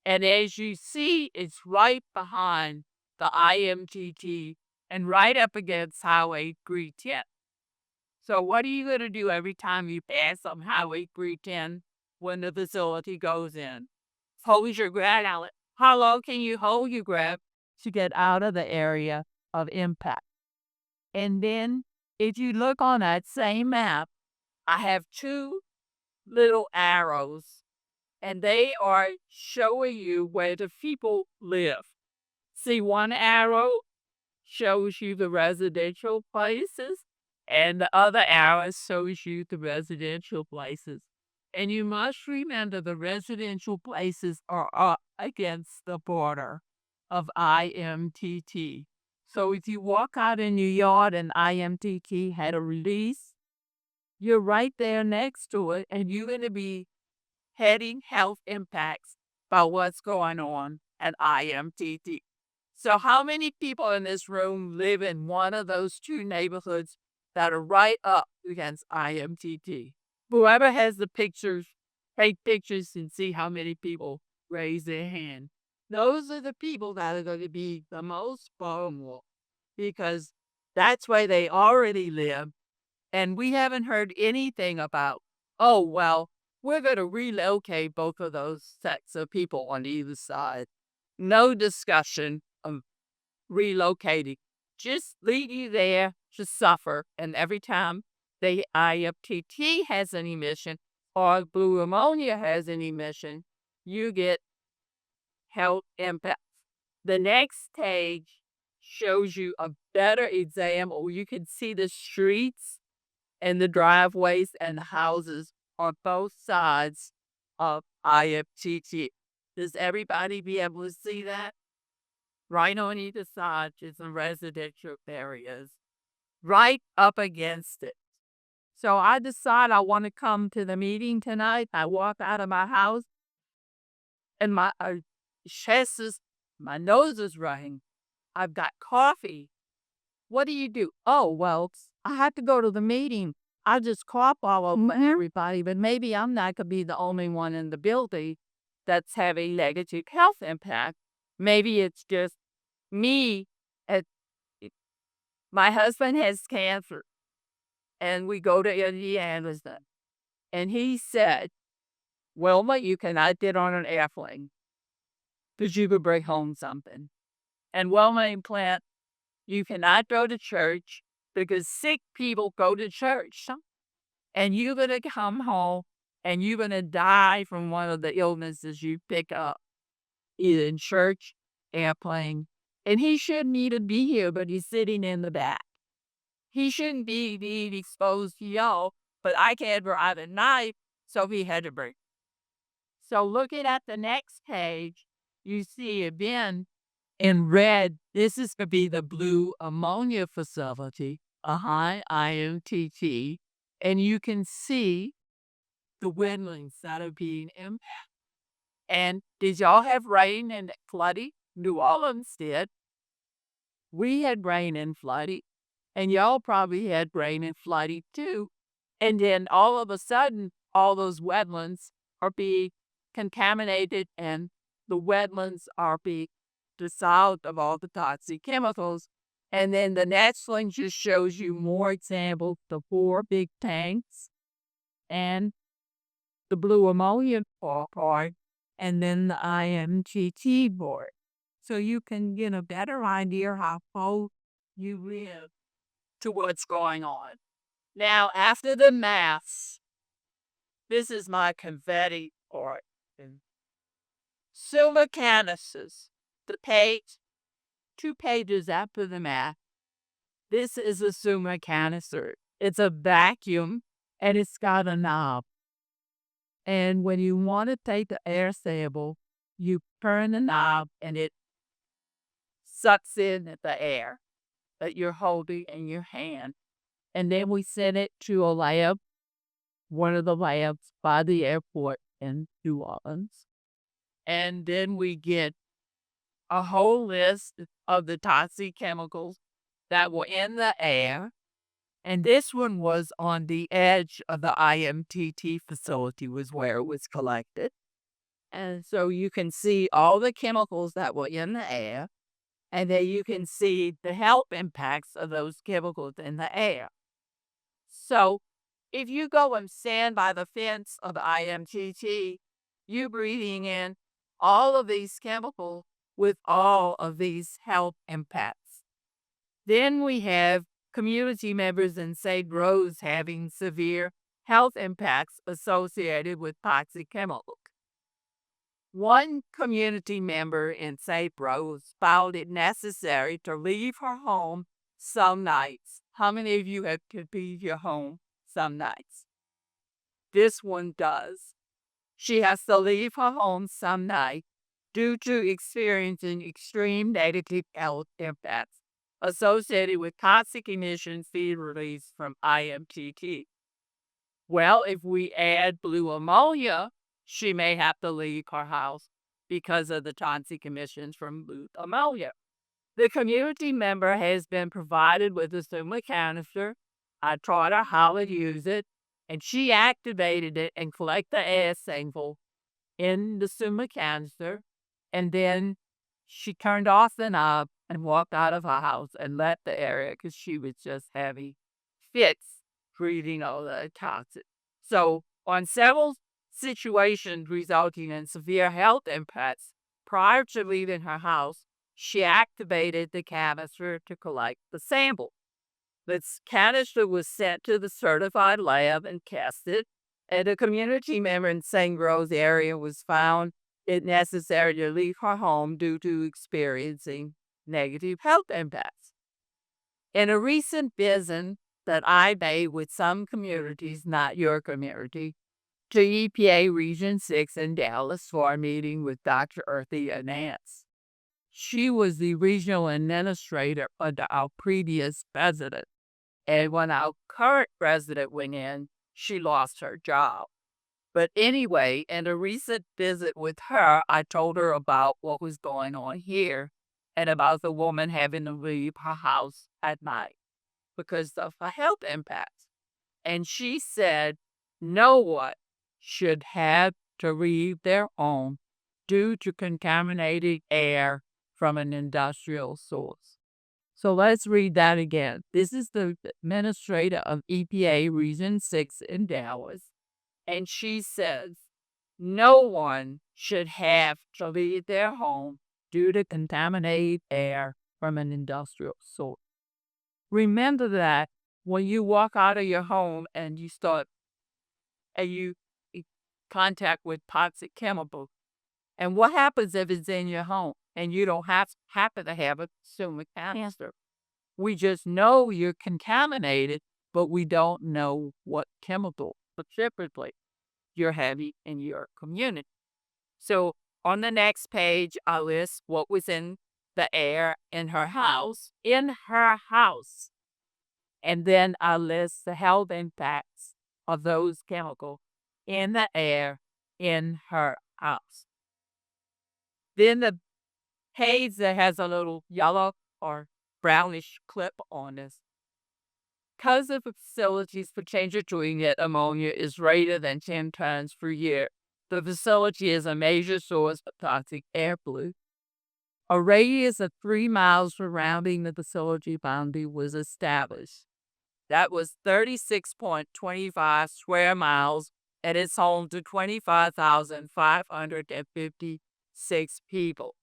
And as you see, it's right behind the IMTT and right up against Highway 310. So what are you going to do every time you pass on Highway 310 when the facility goes in? Hold your grab out. How long can you hold your grab to get out of the area of impact? And then if you look on that same map, I have 2 little arrows, and they are showing you where the people live. See, one arrow shows you the residential places, and the other arrow shows you the residential places. And you must remember the residential places are up against the border of IMTT. So if you walk out in your yard and IMTT had a release, you're right there next to it, and you're going to be heading health impacts by what's going on at IMTT. So how many people in this room live in one of those 2 neighborhoods that are right up against IMTT? Whoever has the pictures, take pictures and see how many people raise their hand. Those are the people that are going to be the most vulnerable because that's where they already live. And we haven't heard anything about, oh, well, we're going to relocate both of those sets of people on either side. No discussion of relocating. Just leave you there to suffer. And every time the IMTT has an emission or blue ammonia has an emission, you get health impacts. The next page shows you a better example. You can see the streets and the driveways and the houses on both sides of IMTT. Does everybody be able to see that? Right on either side is the residential areas, right up against it. So I decide I want to come to the meeting tonight. I walk out of my house and my chest is, my nose is running. I've got coffee. What do you do? Oh, well, I have to go to the meeting. I just cough all over everybody, but maybe I'm not going to be the only one in the building that's having negative health impact. Maybe it's just me. My husband has cancer, and we go to Indiana, and he said, Wilma, you cannot get on an airplane because you could bring home something. And Wilma and Plant, you cannot go to church because sick people go to church. and you're going to come home and you're going to die from one of the illnesses you pick up, either in church, airplane. And he shouldn't even be here, but he's sitting in the back. He shouldn't be being exposed to y'all, but I can't drive at night, so he had to break. So looking at the next page, you see again in red, this is going to be the blue ammonia facility, a high IMTT, and you can see the wetlands that are being impacted. And did y'all have rain and flooding? New Orleans did. We had rain and flooding, and y'all probably had rain and flooding too. And then all of a sudden, all those wetlands are being contaminated, and the wetlands are being dissolved of all the toxic chemicals. And then the next one just shows you more examples, the 4 big tanks and the blue ammonia part, and then the IMTT board. So you can get a better idea how close you live to what's going on. Now, after the maths, this is my confetti part. Silver canisters, the page, 2 pages after the math. This is a silver canister. It's a vacuum, and it's got a knob. And when you want to take the air sample, you turn the knob, and it sucks in the air that you're holding in your hand. And then we send it to a lab, one of the labs by the airport in New Orleans. And then we get a whole list of the toxic chemicals that were in the air. And this one was on the edge of the IMTT facility was where it was collected. And so you can see all the chemicals that were in the air. And then you can see the health impacts of those chemicals in the air. So if you go and stand by the fence of the IMTT, you're breathing in all of these chemicals with all of these health impacts. Then we have community members in St. Rose having severe health impacts associated with toxic chemicals. One community member in St. Rose found it necessary to leave her home some nights. How many of you have to leave your home some nights? This one does. She has to leave her home some night due to experiencing extreme negative health impacts associated with toxic emissions being released from IMTT. Well, if we add blue ammonia, she may have to leave her house because of the toxic emissions from blue ammonia. The community member has been provided with a silver canister. I taught her how to use it, and she activated it and collected the air sample in the silver canister, and then she turned off the knob and walked out of her house and left the area because she was just having fits breathing all the toxins. So on several situations resulting in severe health impacts, prior to leaving her house, she activated the canister to collect the sample. The canister was sent to the certified lab and tested, and a community member in St. Rose area was found it necessary to leave her home due to experiencing negative health impacts. In a recent visit that I made with some communities, not your community, to EPA Region 6 in Dallas for a meeting with Dr. Dorothy Nairne. She was the regional administrator under our previous president. And when our current president went in, she lost her job. But anyway, in a recent visit with her, I told her about what was going on here and about the woman having to leave her house at night because of her health impacts. And she said no one should have to leave their home due to contaminated air from an industrial source. So let's read that again. This is the administrator of EPA Region 6 in Dallas. And she says, no one should have to leave their home due to contaminated air from an industrial source. Remember that when you walk out of your home and you start and you contact with toxic chemicals. And what happens if it's in your home and you don't happen to have a consumer cancer? We just know you're contaminated, but we don't know what chemical specifically you're having in your community. So on the next page, I list what was in the air in her house. And then I list the health impacts of those chemicals in the air in her house. Then the page that has a little yellow or brownish clip on this. Because the facilities for change of treatment ammonia is greater than 10 tons per year, the facility is a major source of toxic air pollution. A radius of 3 miles surrounding the facility boundary was established. That was 36.25 square miles, and it's home to 25,556 people.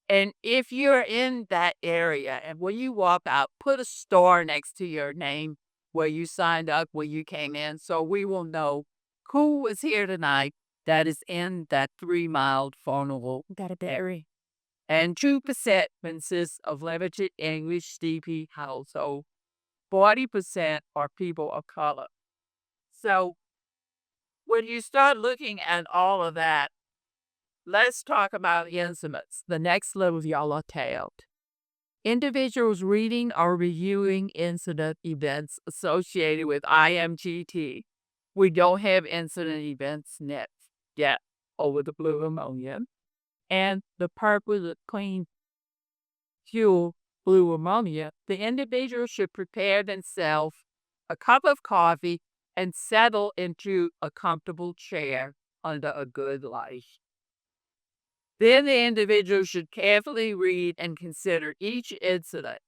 And if you're in that area and when you walk out, put a star next to your name where you signed up, where you came in, so we will know who was here tonight that is in that 3-mile vulnerable area. And 2% consists of limited English speaking households. 40% are people of color. So when you start looking at all of that, let's talk about incidents, the next little yellowtailed. Individuals reading or reviewing incident events associated with IMTT. We don't have incident events yet over the blue ammonia. And the purpose of clean fuel blue ammonia, the individual should prepare themselves a cup of coffee and settle into a comfortable chair under a good light. Then the individual should carefully read and consider each incident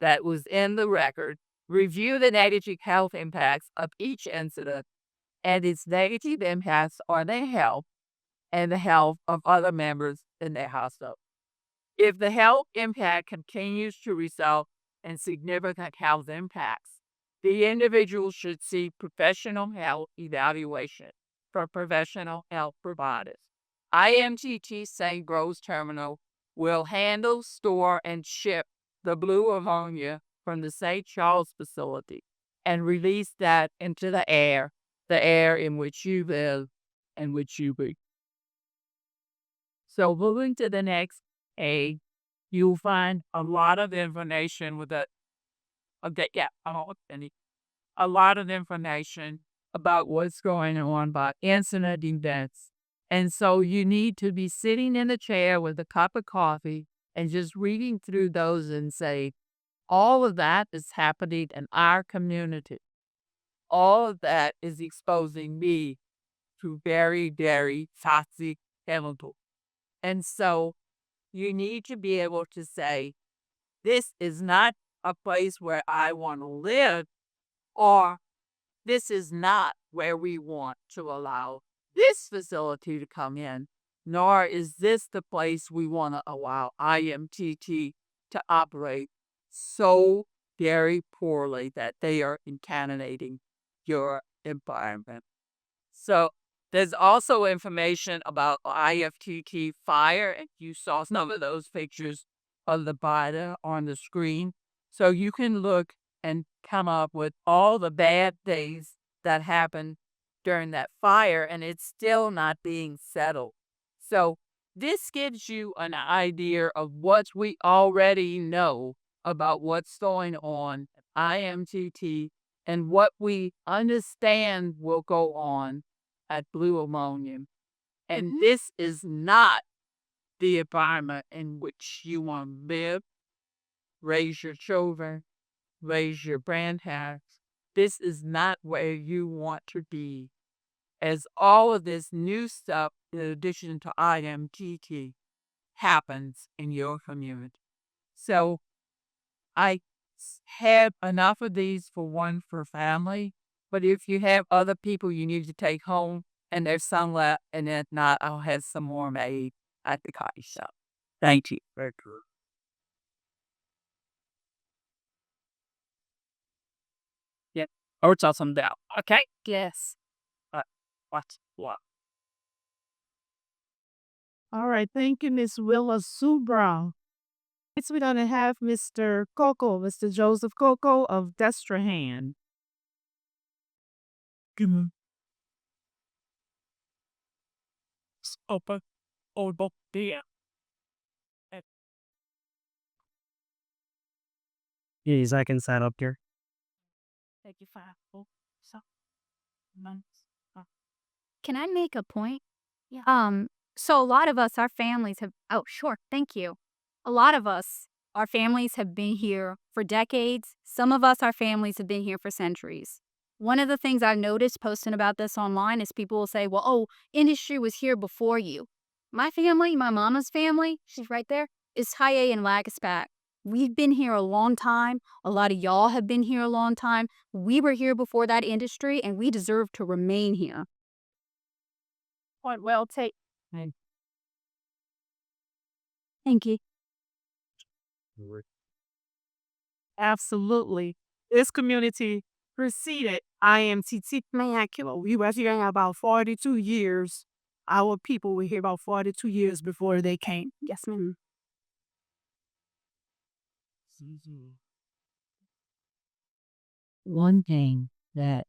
that was in the record, review the negative health impacts of each incident and its negative impacts on their health and the health of other members in their household. If the health impact continues to result in significant health impacts, the individual should seek professional health evaluation from professional health providers. IMTT St. Rose Terminal will handle, store, and ship the blue ammonia from the St. Charles facility and release that into the air in which you live and which you breathe. So moving to the next page, you'll find a lot of information with it. Okay, yeah, a lot of information about what's going on about incident events. And so you need to be sitting in a chair with a cup of coffee and just reading through those and say, all of that is happening in our community. All of that is exposing me to very, very toxic chemicals. And so you need to be able to say, this is not a place where I want to live, or this is not where we want to allow this facility to come in, nor is this the place we want to allow IMTT to operate so very poorly that they are contaminating your environment. So there's also information about IFTT fire, and you saw some of those pictures on the bottom on the screen. So you can look and come up with all the bad things that happened during that fire, and it's still not being settled. So this gives you an idea of what we already know about what's going on at IMTT and what we understand will go on at blue ammonia. And this is not the environment in which you want to live, raise your children, raise your grandparents. This is not where you want to be, as all of this new stuff, in addition to IMTT, happens in your community. So I have enough of these for one for family, but if you have other people you need to take home and there's some left, and if not, I'll have some more made at the coffee shop. Thank you. Thank you. Or some down. Okay. Yes. What? All right, thank you, Miss Willa Subra. Next, we're going to have Mr. Coco, Mr. Joseph Coco of Destrehan. Open. Old book. Yeah. Yes, I can sign up here. Thank you, five. So, months. Can I make a point? So a lot of us, our families have, oh, sure, thank you. A lot of us, our families have been here for decades. Some of us, our families have been here for centuries. One of the things I've noticed posting about this online is people will say, well, oh, industry was here before you. My family, my mama's family, she's right there, is Kyereh and Lagaspac. We've been here a long time. A lot of y'all have been here a long time. We were here before that industry, and we deserve to remain here. Point well taken. Thank you. Absolutely. This community preceded IMTT. Man, we were here about 42 years. Our people were here about 42 years before they came. Yes, ma'am. One thing that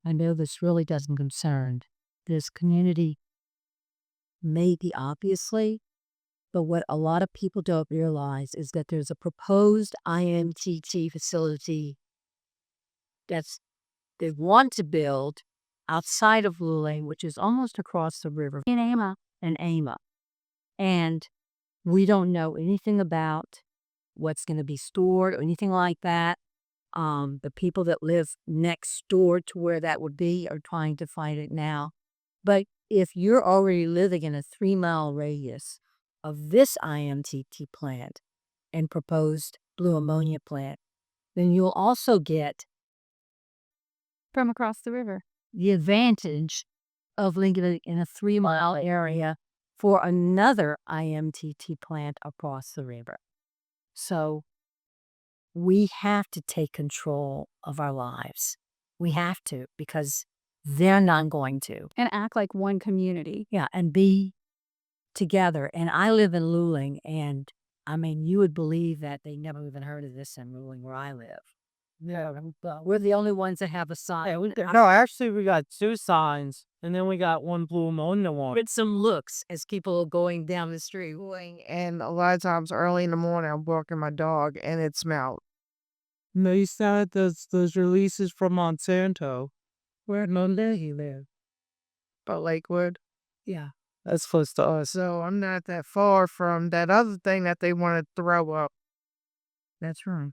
I know this really doesn't concern this community, maybe obviously, but what a lot of people don't realize is that there's a proposed IMTT facility that's they want to build outside of Luling, which is almost across the river In Ama. in Ama. And we don't know anything about what's going to be stored or anything like that. The people that live next door to where that would be are trying to find it now. But if you're already living in a 3-mile radius of this IMTT plant and proposed blue ammonia plant, then you'll also get From across the river. the advantage of living in a 3-mile area for another IMTT plant across the river. So we have to take control of our lives. We have to, because they're not going to. And act like one community. Yeah, and be together. And I live in Luling, and I mean, you would believe that they never even heard of this in Luling where I live. Yeah. We're the only ones that have a sign. No, actually, we got 2 signs, and then we got one blue ammonia one. With some looks as people are going down the street. And a lot of times early in the morning, I'm walking my dog and it smelled. They said those releases from Monsanto. Where did he live? But Lakewood. Yeah. That's close to us. So I'm not that far from that other thing that they want to throw up. That's right.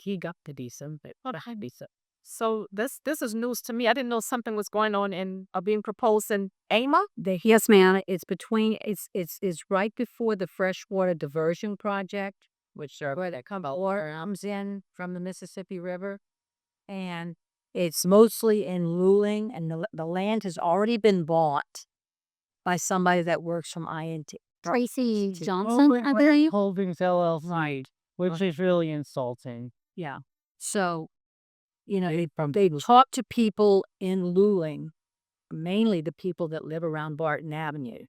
He got the decent, but not a decent. So this is news to me. I didn't know something was going on in being proposed in Ama. Yes, ma'am. It's between. It's right before the freshwater diversion project, which are where that comes in from the Mississippi River, and it's mostly in Luling, and the land has already been bought by somebody that works from INT. Tracy Johnson, I believe. Holdings LLC, which is really insulting. Yeah. So, they talk to people in Luling, mainly the people that live around Barton Avenue.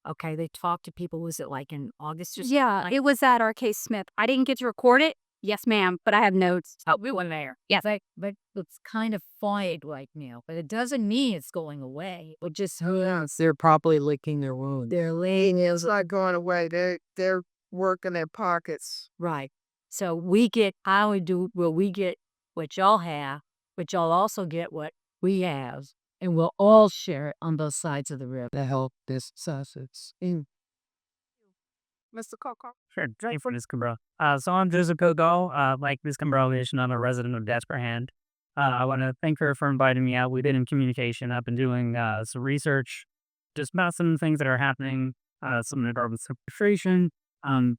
Okay, they talk to people, was it like in August? Yeah, it was at R.K. Smith. I didn't get to record it. Yes, ma'am, but I have notes. Oh, we went there. Yes. But it's kind of fight right now. But it doesn't mean it's going away. It just They're probably licking their wounds. they're laying It's not going away. They're working their pockets. right. So we get we get what y'all have, but y'all also get what we have, and we'll all share it on both sides of the river. To help this success. Mr. Coco. Sure, thank you for this, Kimbrell. So I'm Joseph Coco. Like Ms. Kimbrell mentioned, I'm a resident of Destrehan. I want to thank her for inviting me out. We've been in communication. I've been doing some research just about some things that are happening, some in regard with sequestration,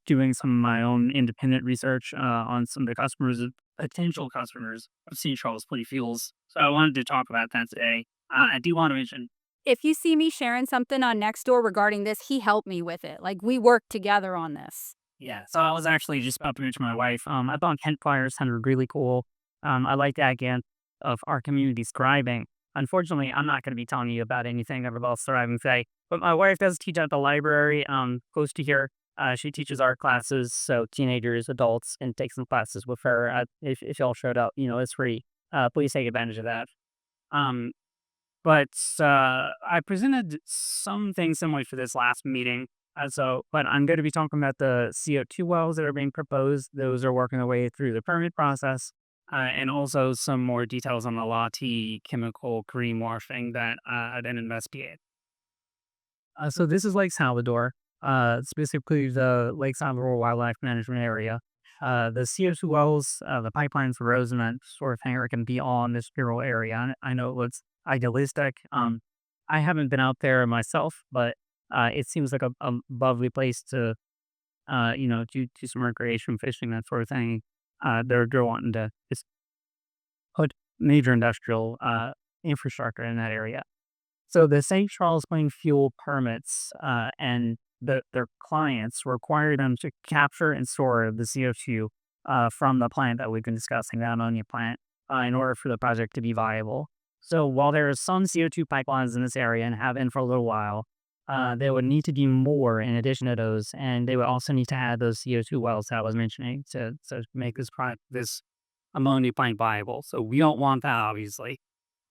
doing some of my own independent research on some of the potential customers of St. Charles Plea Fuels. So I wanted to talk about that today. I do want to mention If you see me sharing something on Nextdoor regarding this, he helped me with it. Like, we worked together on this. yeah, so I was actually just about to mention my wife. I thought campfires sounded really cool. I like the idea of our community thriving. Unfortunately, I'm not going to be telling you about anything that revolves thriving today, but my wife does teach at the library close to here. She teaches art classes, so teenagers, adults, and take some classes with her. If y'all showed up, it's free. Please take advantage of that. Um, but I presented something similar for this last meeting. But I'm going to be talking about the CO2 wells that are being proposed. Those are working their way through the permit process, and also some more details on the Lotte chemical greenwashing that I didn't investigate. So this is Lake Salvador, specifically the Lake Salvador Wildlife Management Area. The CO2 wells, the pipelines, the roads, and that sort of thing are going to be all in this rural area. And I know it looks idealistic. I haven't been out there myself, but it seems like a lovely place to, do some recreation, fishing, that sort of thing. They're wanting to just put major industrial infrastructure in that area. So the St. Charles Clean Fuel permits and their clients require them to capture and store the CO2 from the plant that we've been discussing, the ammonia plant, in order for the project to be viable. So while there are some CO2 pipelines in this area and have been for a little while, there would need to be more in addition to those, and they would also need to add those CO2 wells that I was mentioning to make this ammonia plant viable. So we don't want that, obviously.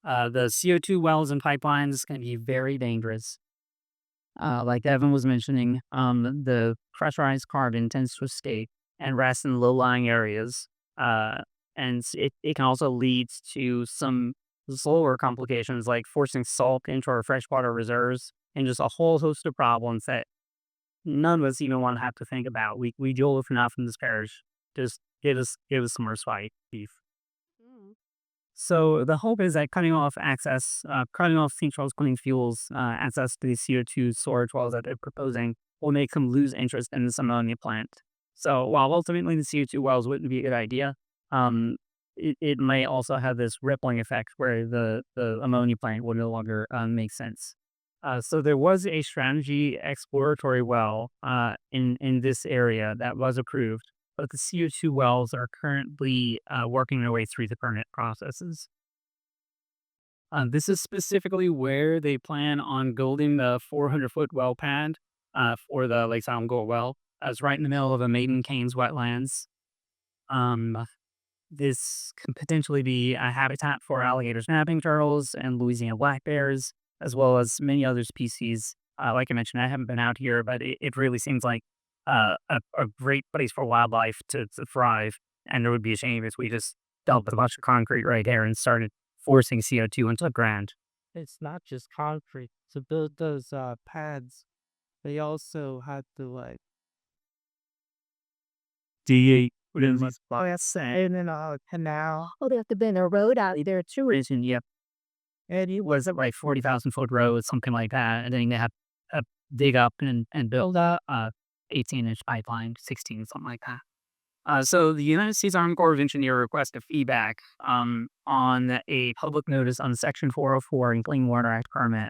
The CO2 wells and pipelines can be very dangerous. Like Evan was mentioning, the pressurized carbon tends to escape and rest in low-lying areas. And it can also lead to some slower complications like forcing salt into our freshwater reserves and just a whole host of problems that none of us even want to have to think about. We deal with enough in this parish. Just give us some respite, beef. So the hope is that cutting off St. Charles Clean Fuels access to the CO2 storage wells that they're proposing will make them lose interest in this ammonia plant. So while ultimately the CO2 wells wouldn't be a good idea, it may also have this rippling effect where the ammonia plant will no longer make sense. So there was a strategy exploratory well in this area that was approved, but the CO2 wells are currently working their way through the permit processes. This is specifically where they plan on building the 400-foot well pad for the Lake Salvador well. It's right in the middle of a Maiden Canes wetlands. This can potentially be a habitat for alligator snapping turtles and Louisiana black bears, as well as many other species. Like I mentioned, I haven't been out here, but it really seems like a great place for wildlife to thrive. And it would be a shame if we just dumped a bunch of concrete right there and started forcing CO2 into the ground. It's not just concrete. To build those pads, they also had to And then canal. Oh, they have to bend a road out there too. Yep. And it was like 40,000-foot road, something like that. And then they have to dig up and build a 18-inch pipeline, 16, something like that. So the United States Army Corps of Engineers requested feedback on a public notice on Section 404 and Clean Water Act permit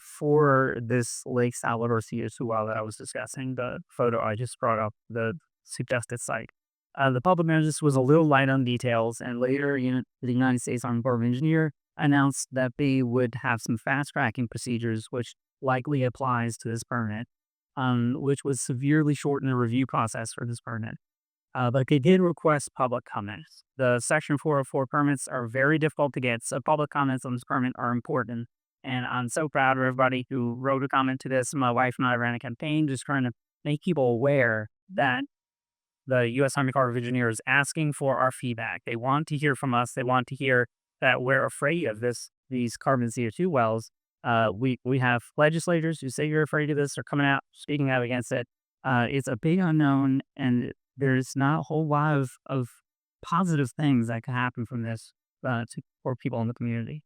for this Lake Salvador CO2 well that I was discussing. The photo I just brought up, the suggested site. The public notice was a little light on details, and later the United States Army Corps of Engineers announced that they would have some fast-tracking procedures, which likely applies to this permit, which would severely shorten the review process for this permit. But they did request public comments. The Section 404 permits are very difficult to get, so public comments on this permit are important. And I'm so proud of everybody who wrote a comment to this. My wife and I ran a campaign just trying to make people aware that the U.S. Army Corps of Engineers is asking for our feedback. They want to hear from us. They want to hear that we're afraid of these carbon CO2 wells. We have legislators who say you're afraid of this or coming out, speaking out against it. It's a big unknown, and there's not a whole lot of positive things that can happen from this for people in the community.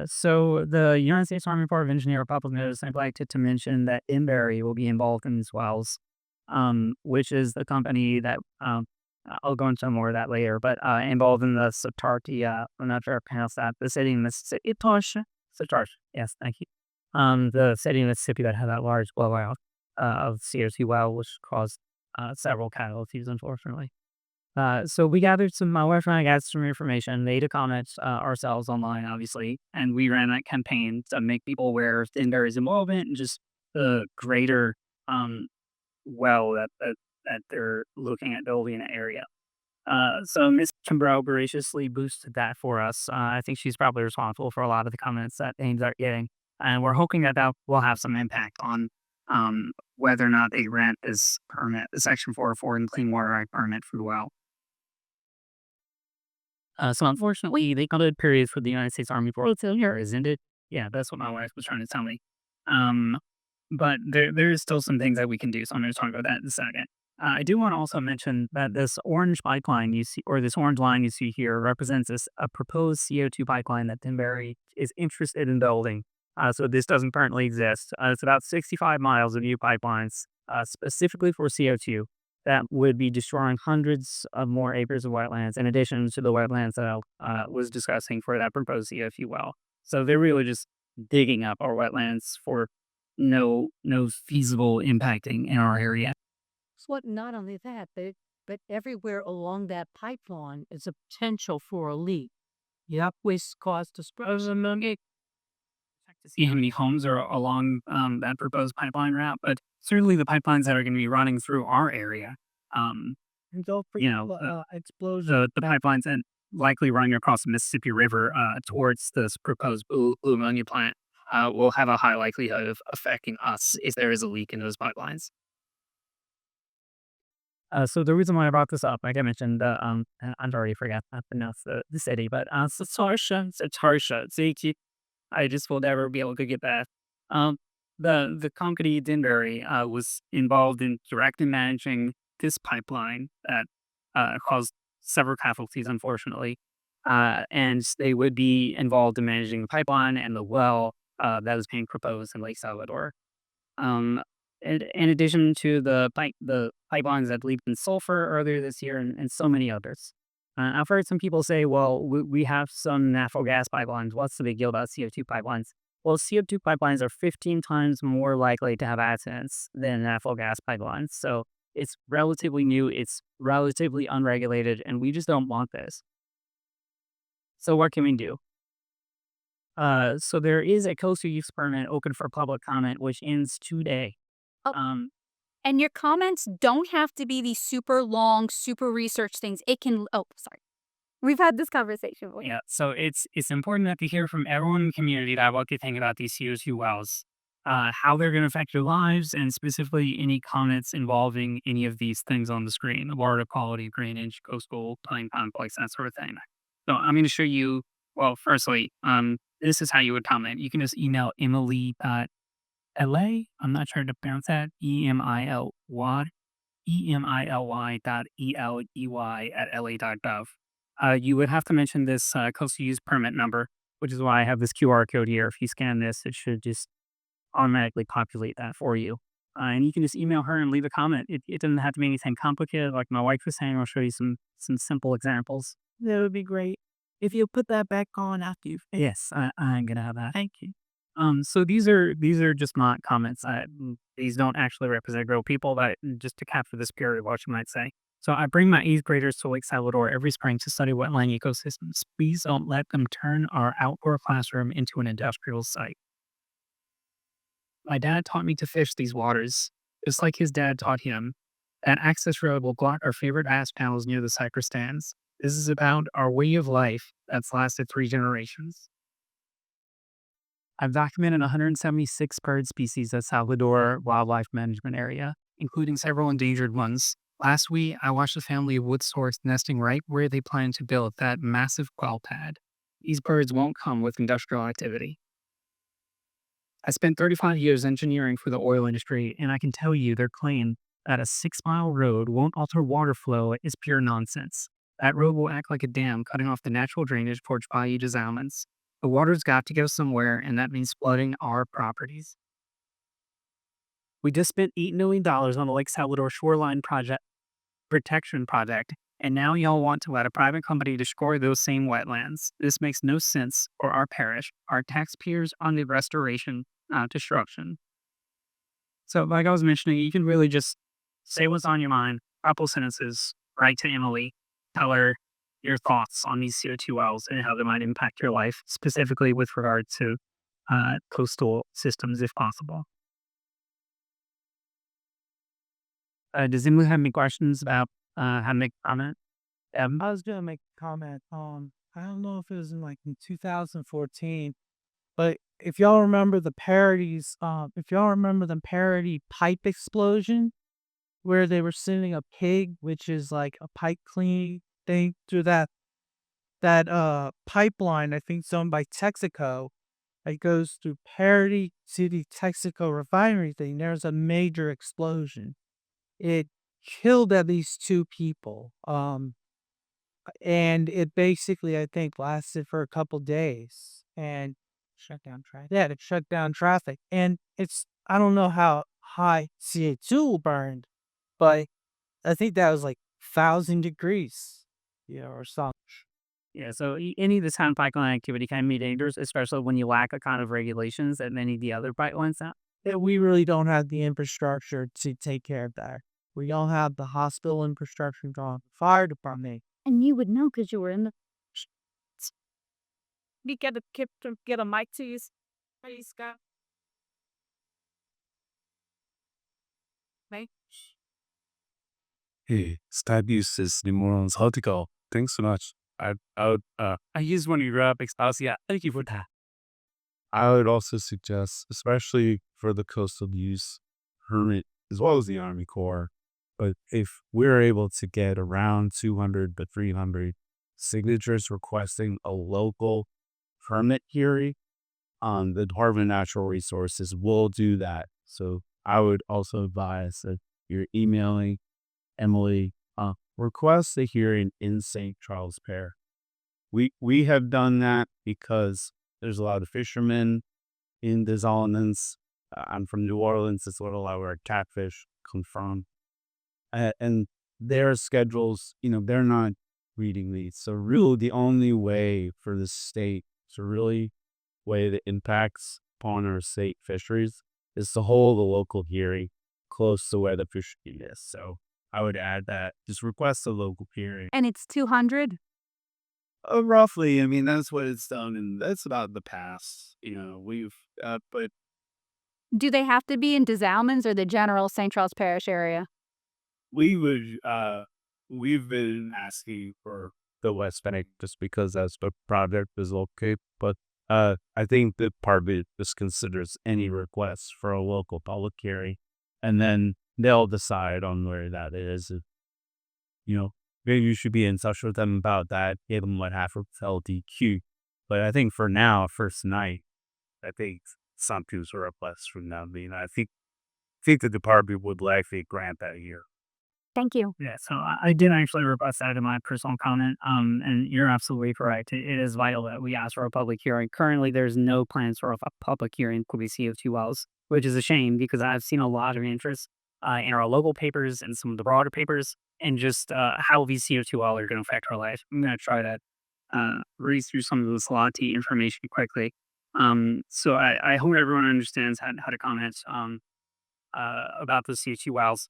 So the United States Army Corps of Engineers public notice, I'd like to mention that Inberry will be involved in these wells, which is the company that I'll go into more of that later, but involved in the Satartia, I'm not sure if I pronounced that, the city in Mississippi, Satartia, yes, thank you. The city in Mississippi that had that large blowout of CO2 well, which caused several casualties, unfortunately. So we gathered my wife and I gathered some information, made a comment ourselves online, obviously, and we ran that campaign to make people aware of Denbury's involvement and just the greater um, well that they're looking at building in the area. So Miss Kimbrell graciously boosted that for us. I think she's probably responsible for a lot of the comments that Ames are getting, and we're hoping that will have some impact on whether or not they grant this permit, the Section 404 and Clean Water Act permit for the well. So unfortunately, they colored periods for the United States Army Forces here, isn't it? Yeah, that's what my wife was trying to tell me. But there's still some things that we can do, so I'm going to talk about that in a second. I do want to also mention that this orange pipeline you see, or this orange line you see here, represents a proposed CO2 pipeline that Denbury is interested in building. So this doesn't currently exist. It's about 65 miles of new pipelines, specifically for CO2, that would be destroying hundreds of more acres of wetlands in addition to the wetlands that I was discussing for that proposed CO2 well. So they're really just digging up our wetlands for no feasible impacting in our area. So not only that, but everywhere along that pipeline is a potential for a leak. Yep, which caused destruction. To see how many homes are along that proposed pipeline route, but certainly the pipelines that are going to be running through our area, And don't you forget know, explosion. the pipelines that likely running across the Mississippi River towards this proposed blue ammonia plant will have a high likelihood of affecting us if there is a leak in those pipelines. So the reason why I brought this up, like I mentioned, I've already forgot how to pronounce the city, but Satartia, I just will never be able to get that. Um, the company Denbury was involved in directly managing this pipeline that caused several casualties, unfortunately. And they would be involved in managing the pipeline and the well that was being proposed in Lake Salvador. Um, in addition to the pipelines that leaked in sulfur earlier this year and so many others. I've heard some people say, well, we have some natural gas pipelines. What's the big deal about CO2 pipelines? Well, CO2 pipelines are 15 times more likely to have accidents than natural gas pipelines. So it's relatively new, it's relatively unregulated, and we just don't want this. So what can we do? So there is a coastal use permit open for public comment, which ends today. Oh. Um, And your comments don't have to be these super long, super research things. It can, oh, sorry. We've had this conversation before. Yeah, so it's important that to hear from everyone in the community that what they think about these CO2 wells, how they're going to affect your lives, and specifically any comments involving any of these things on the screen: the water quality, drainage, coastal plain complex, that sort of thing. So I'm going to show you. Well, firstly, this is how you would comment. You can just email Emily.LA. I'm not sure how to pronounce that. EMILY.ELEY@LA.gov. You would have to mention this coastal use permit number, which is why I have this QR code here. If you scan this, it should just automatically populate that for you. And you can just email her and leave a comment. It doesn't have to be anything complicated. Like my wife was saying, I'll show you some simple examples. That would be great. If you put that back on after you finish. Yes, I'm gonna have that. Thank you. So these are just not comments. These don't actually represent real people, but just to capture the spirit of what you might say. So I bring my 8th graders to Lake Salvador every spring to study wetland ecosystems. Please don't let them turn our outdoor classroom into an industrial site. My dad taught me to fish these waters, just like his dad taught him. That access road will block our favorite bass panels near the cypress stands. This is about our way of life that's lasted 3 generations. I've documented 176 bird species at Salvador Wildlife Management Area, including several endangered ones. Last week, I watched a family of wood storks nesting right where they plan to build that massive quail pad. These birds won't come with industrial activity. I spent 35 years engineering for the oil industry, and I can tell you their claim that a 6-mile road won't alter water flow is pure nonsense. That road will act like a dam cutting off the natural drainage towards Bayou des Allemands. The water's got to go somewhere, and that means flooding our properties. We just spent $8 million on the Lake Salvador Shoreline Protection Project, and now y'all want to let a private company destroy those same wetlands. This makes no sense for our parish, our taxpayers on the restoration, not destruction. So, like I was mentioning, you can really just say what's on your mind, couple sentences, write to Emily, tell her your thoughts on these CO2 wells and how they might impact your life, specifically with regard to coastal systems, if possible. Does anyone have any questions about how to make a comment? I was gonna make a comment. I don't know if it was in 2014, but if y'all remember the parody pipe explosion where they were sending a pig, which is like a pipe cleaning thing through that pipeline, I think it's owned by Texaco. It goes through Parody to the Texaco refinery thing. There's a major explosion. It killed at least 2 people. And it basically, I think, lasted for a couple days and shut down traffic. Yeah, it shut down traffic. And I don't know how high CO2 burned, but I think that was like 1,000 degrees, or something. Yeah, so any of this hand pipeline activity can be dangerous, especially when you lack a kind of regulations that many of the other pipelines have. Yeah, we really don't have the infrastructure to take care of that. We don't have the hospital infrastructure, we don't have the fire department. And you would know because you were in the. We get a mic to you, please, Scott. Mike? Hey, Stadius is the morons. How'd it go? Thanks so much. I just want to grab Excelsia. Thank you for that. I would also suggest, especially for the coastal use permit, as well as the Army Corps, but if we're able to get around 200 to 300 signatures requesting a local permit hearing, the Department of Natural Resources will do that. So I would also advise that you're emailing Emily, request a hearing in St. Charles Parish. We have done that because there's a lot of fishermen in these islands. I'm from New Orleans. It's where a lot of our catfish come from. And their schedules, they're not reading these. So really the only way for the state to really weigh the impacts upon our state fisheries is to hold a local hearing close to where the fishing is. So I would add that. Just request a local hearing. And it's 200? Roughly, I mean, that's what it's done, and that's about the past. But Do they have to be in Desalmans or the general St. Charles Parish area? we've been asking for the West Bank just because that's the project is located. But I think that part of it just considers any requests for a local public hearing, and then they'll decide on where that is. Maybe you should be in touch with them about that, give them what happened with LDEQ. But I think for now, first night, I think some people's requests from them. I think the department would likely grant that year. Thank you. Yeah, so I did actually request that in my personal comment. And you're absolutely correct. It is vital that we ask for a public hearing. Currently, there's no plans for a public hearing for the CO2 wells, which is a shame because I've seen a lot of interest in our local papers and some of the broader papers, and just how these CO2 wells are going to affect our life. I'm going to try to read through some of this Lotte information quickly. So I hope everyone understands how to comment about the CO2 wells.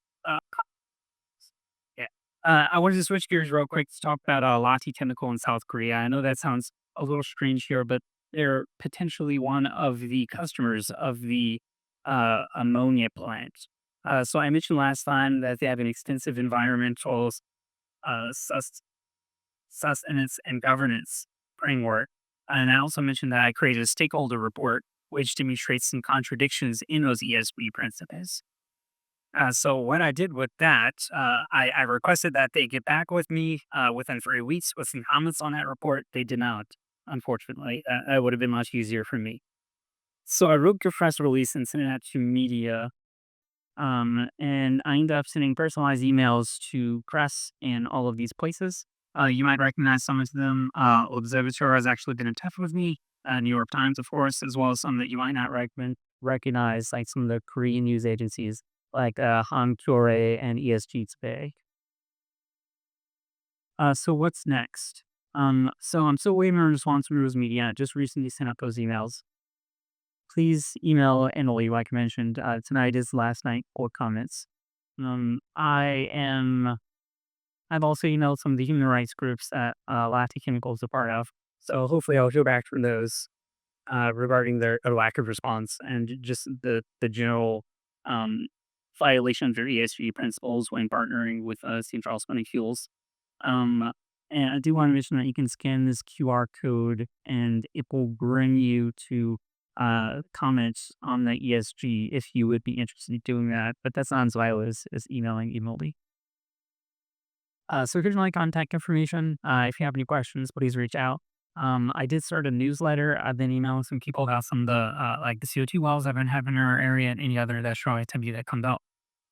I wanted to switch gears real quick to talk about Lotte Chemical in South Korea. I know that sounds a little strange here, but they're potentially one of the customers of the ammonia plant. So I mentioned last time that they have an extensive environmental sustenance and governance framework. And I also mentioned that I created a stakeholder report, which demonstrates some contradictions in those ESG principles. So what I did with that, I requested that they get back with me within 3 weeks with some comments on that report. They did not, unfortunately. That would have been much easier for me. So I wrote a press release and sent it out to media. And I ended up sending personalized emails to press in all of these places. You might recognize some of them. Observatory has actually been in touch with me. New York Times, of course, as well as some that you might not recognize, like some of the Korean news agencies, like Kyereh and ESG Today. So what's next? So I'm still waiting on a response from news media. Just recently sent out those emails. Please email Emily, like I mentioned. Tonight is last night for comments. I am I've also emailed some of the human rights groups that Lotte Chemicals is a part of. So hopefully I'll hear back from those regarding their lack of response and just the general violation of their ESG principles when partnering with St. Charles Funny Fuels. Um, and I do want to mention that you can scan this QR code and it will bring you to comments on the ESG if you would be interested in doing that. But that's not as vital as emailing Emily. So here's my contact information. If you have any questions, please reach out. I did start a newsletter. I've been emailing some people about some of the like the CO2 wells I've been having in our area and any other industrial activity that comes out.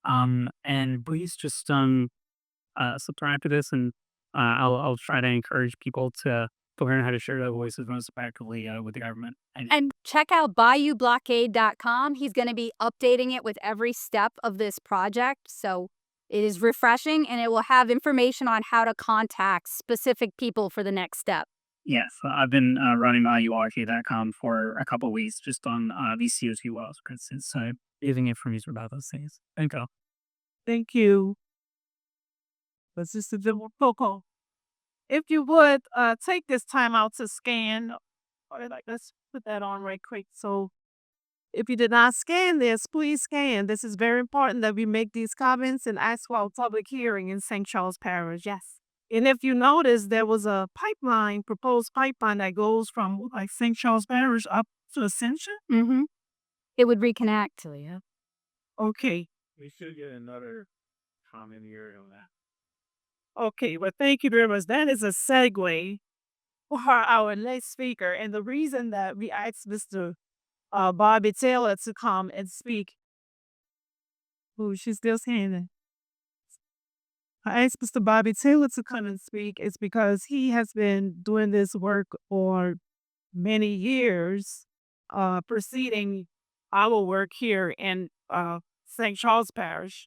And please just subscribe to this, and I'll try to encourage people to learn how to share their voices most effectively with the government. And check out BayouBlockade.com. He's going to be updating it with every step of this project. So it is refreshing, and it will have information on how to contact specific people for the next step. Yes, I've been running BayouBlockade.com for a couple of weeks just on these CO2 wells, for instance. So giving information about those things. Thank you. Thank you. Let's just do more Coco. If you would take this time out to scan, or like let's put that on right quick. So if you did not scan this, please scan. This is very important that we make these comments and ask for a public hearing in St. Charles Parish. Yes. And if you notice, there was a pipeline, proposed pipeline that goes from like St. Charles Parish up to Ascension. Mm-hmm. It would reconnect. Yeah. Okay. We should get another comment here on that. Okay. Well, thank you very much. That is a segue for our next speaker. And the reason that we asked Mr. Bobby Taylor to come and speak. Oh, she's still standing. I asked Mr. Bobby Taylor to come and speak is because he has been doing this work for many years, preceding our work here in St. Charles Parish.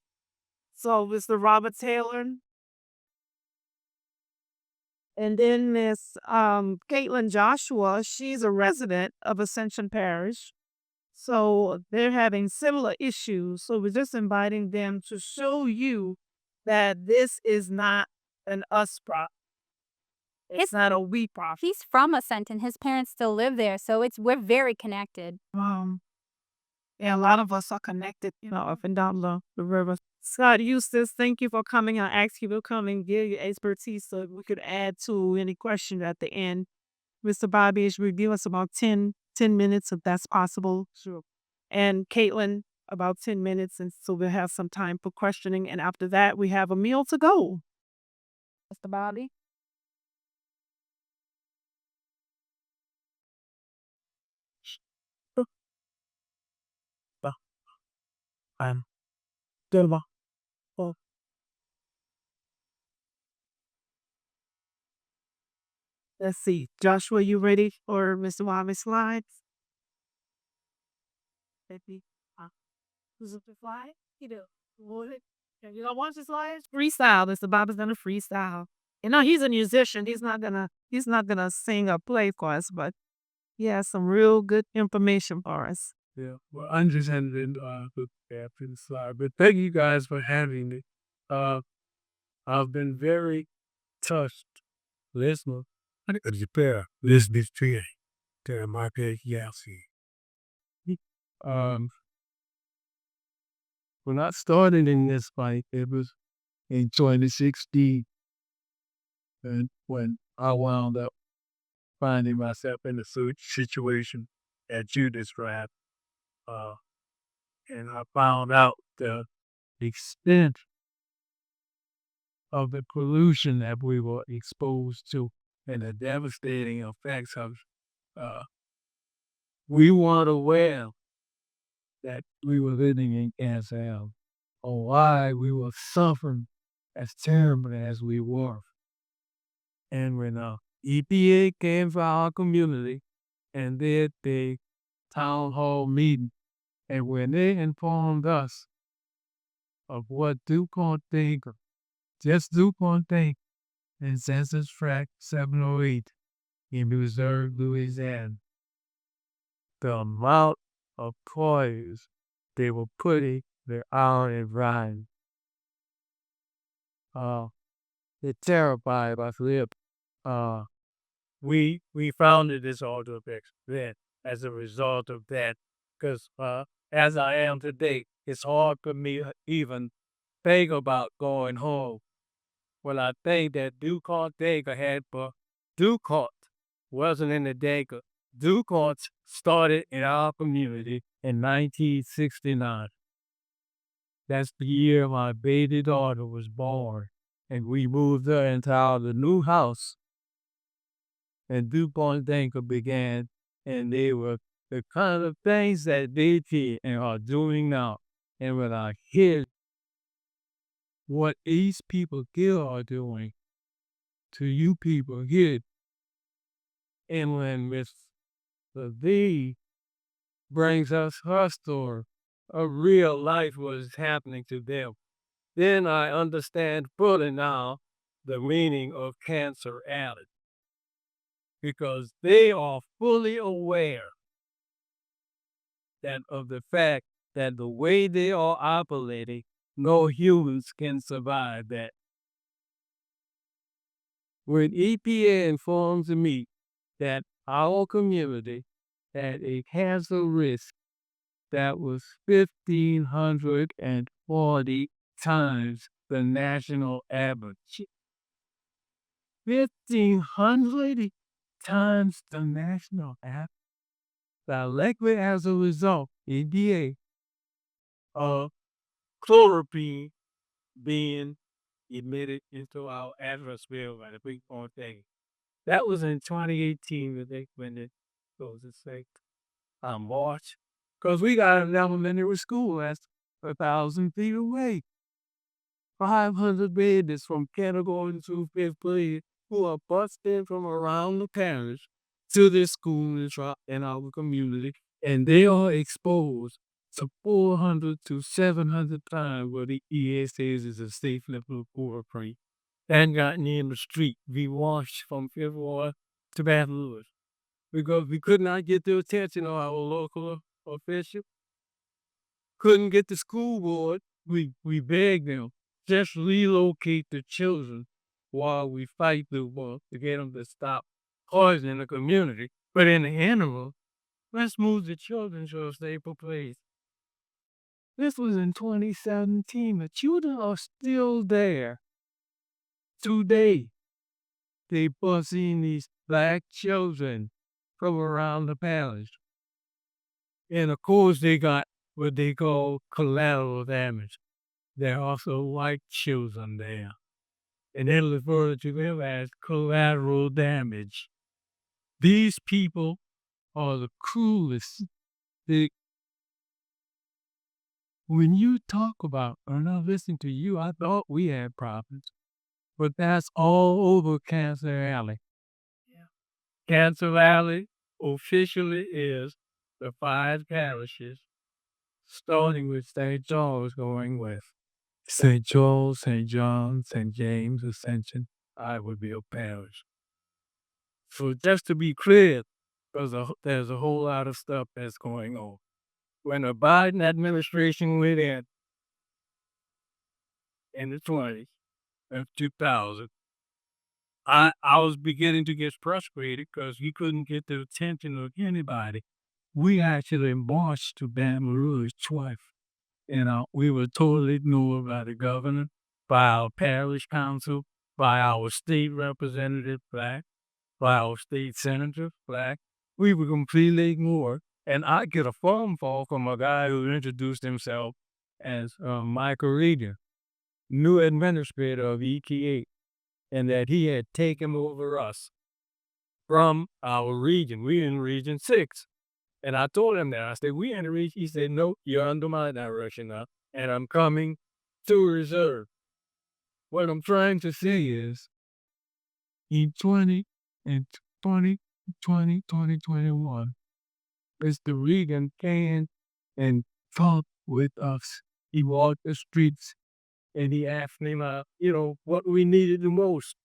So Mr. Robert Taylor. And then Miss Kaitlyn Joshua, she's a resident of Ascension Parish. So they're having similar issues. So we're just inviting them to show you that this is not an us problem. It's not a we problem. He's from Ascension. His parents still live there, so we're very connected. Yeah, a lot of us are connected, up and down the river. Scott Eustace, thank you for coming. I asked you to come and give your expertise so we could add to any question at the end. Mr. Bobby is review us about 10 minutes if that's possible. Sure. And Kaitlyn, about 10 minutes, and so we'll have some time for questioning. And after that, we have a meal to go. Mr. Bobby? Delma. Oh. Let's see. Joshua, you ready for Mr. Bobby's slides? Ready? Who's up to slide? You do. You don't want the slides? Freestyle. Mr. Bobby's gonna freestyle. He's a musician. He's not gonna sing or play for us, but he has some real good information for us. Yeah, well, I'm just handling the after the slide, but thank you guys for having me. I've been very touched. Listener, repair this tree. There might be when I started in this fight, it was in 2016, and when I wound up finding myself in the situation that you described. And I found out the extent of the pollution that we were exposed to and the devastating effects of we weren't aware that we were living in cancer or why we were suffering as terribly as we were. And when EPA came to our community and did the town hall meeting, and when they informed us of what DuPont think, just DuPont think, in Census Tract 708 in Missouri, Louisiana, the amount of coils they were putting their iron and brine, It terrified us. We founded this altar of extent as a result of that, because as I am today, it's hard for me to even think about going home. When I think that DuPont Dagger had for DuPont wasn't in the Dagger. DuPont started in our community in 1969. That's the year my baby daughter was born, and we moved her into our new house. And DuPont Dagger began, and they were the kind of things that they did and are doing now. And when I hear what these people here are doing to you people here, and when Miss V brings us her story of real life what is happening to them, then I understand fully now the meaning of Cancer Alley. Because they are fully aware that of the fact that the way they are operating, no humans can survive that. When EPA informs me that our community had a cancer risk that was 1,540 times the national average. 1,500 times the national average. Directly as a result, EPA of chloroquine being emitted into our atmosphere by the big point thing. That was in 2018 when it goes to say March. Because we got an elementary school that's 1,000 feet away. 500 babies from kindergarten to fifth grade who are bused in from around the parish to this school in our community, and they are exposed to 400 to 700 times what the EA says is a safe level of chloroquine. And gotten in the street, be washed from Fifth Ward to Baton Rouge. Because we could not get the attention of our local official. Couldn't get the school board. We begged them, just relocate the children while we fight the war to get them to stop poisoning the community. But in the interim, let's move the children to a safer place. This was in 2017. The children are still there. Today, they bust in these black children from around the parish. And of course, they got what they call collateral damage. There are also white children there. And they refer to them as collateral damage. These people are the cruelest. When you talk about, and I listen to you, I thought we had problems. But that's all over Cancer Alley. Yeah. Cancer Alley officially is the 5 parishes, starting with St. Charles going west. St. Charles, St. John, St. James, Ascension, Iwoodville Parish. So just to be clear, because there's a whole lot of stuff that's going on. When the Biden administration went in the 20s of 2000, I was beginning to get frustrated because he couldn't get the attention of anybody. We actually marched to Baton Rouge twice. We were totally ignored by the governor, by our parish council, by our state representative, black, by our state senator, black. We were completely ignored. And I get a phone call from a guy who introduced himself as Michael Reader, new administrator of EPA, and that he had taken over us from our region. We're in Region 6. And I told him that. I said, we in the region. He said, no, you're under my direction now, and I'm coming to reserve. What I'm trying to say is, in 2021, Mr. Reagan came and talked with us. He walked the streets, and he asked me, what we needed the most.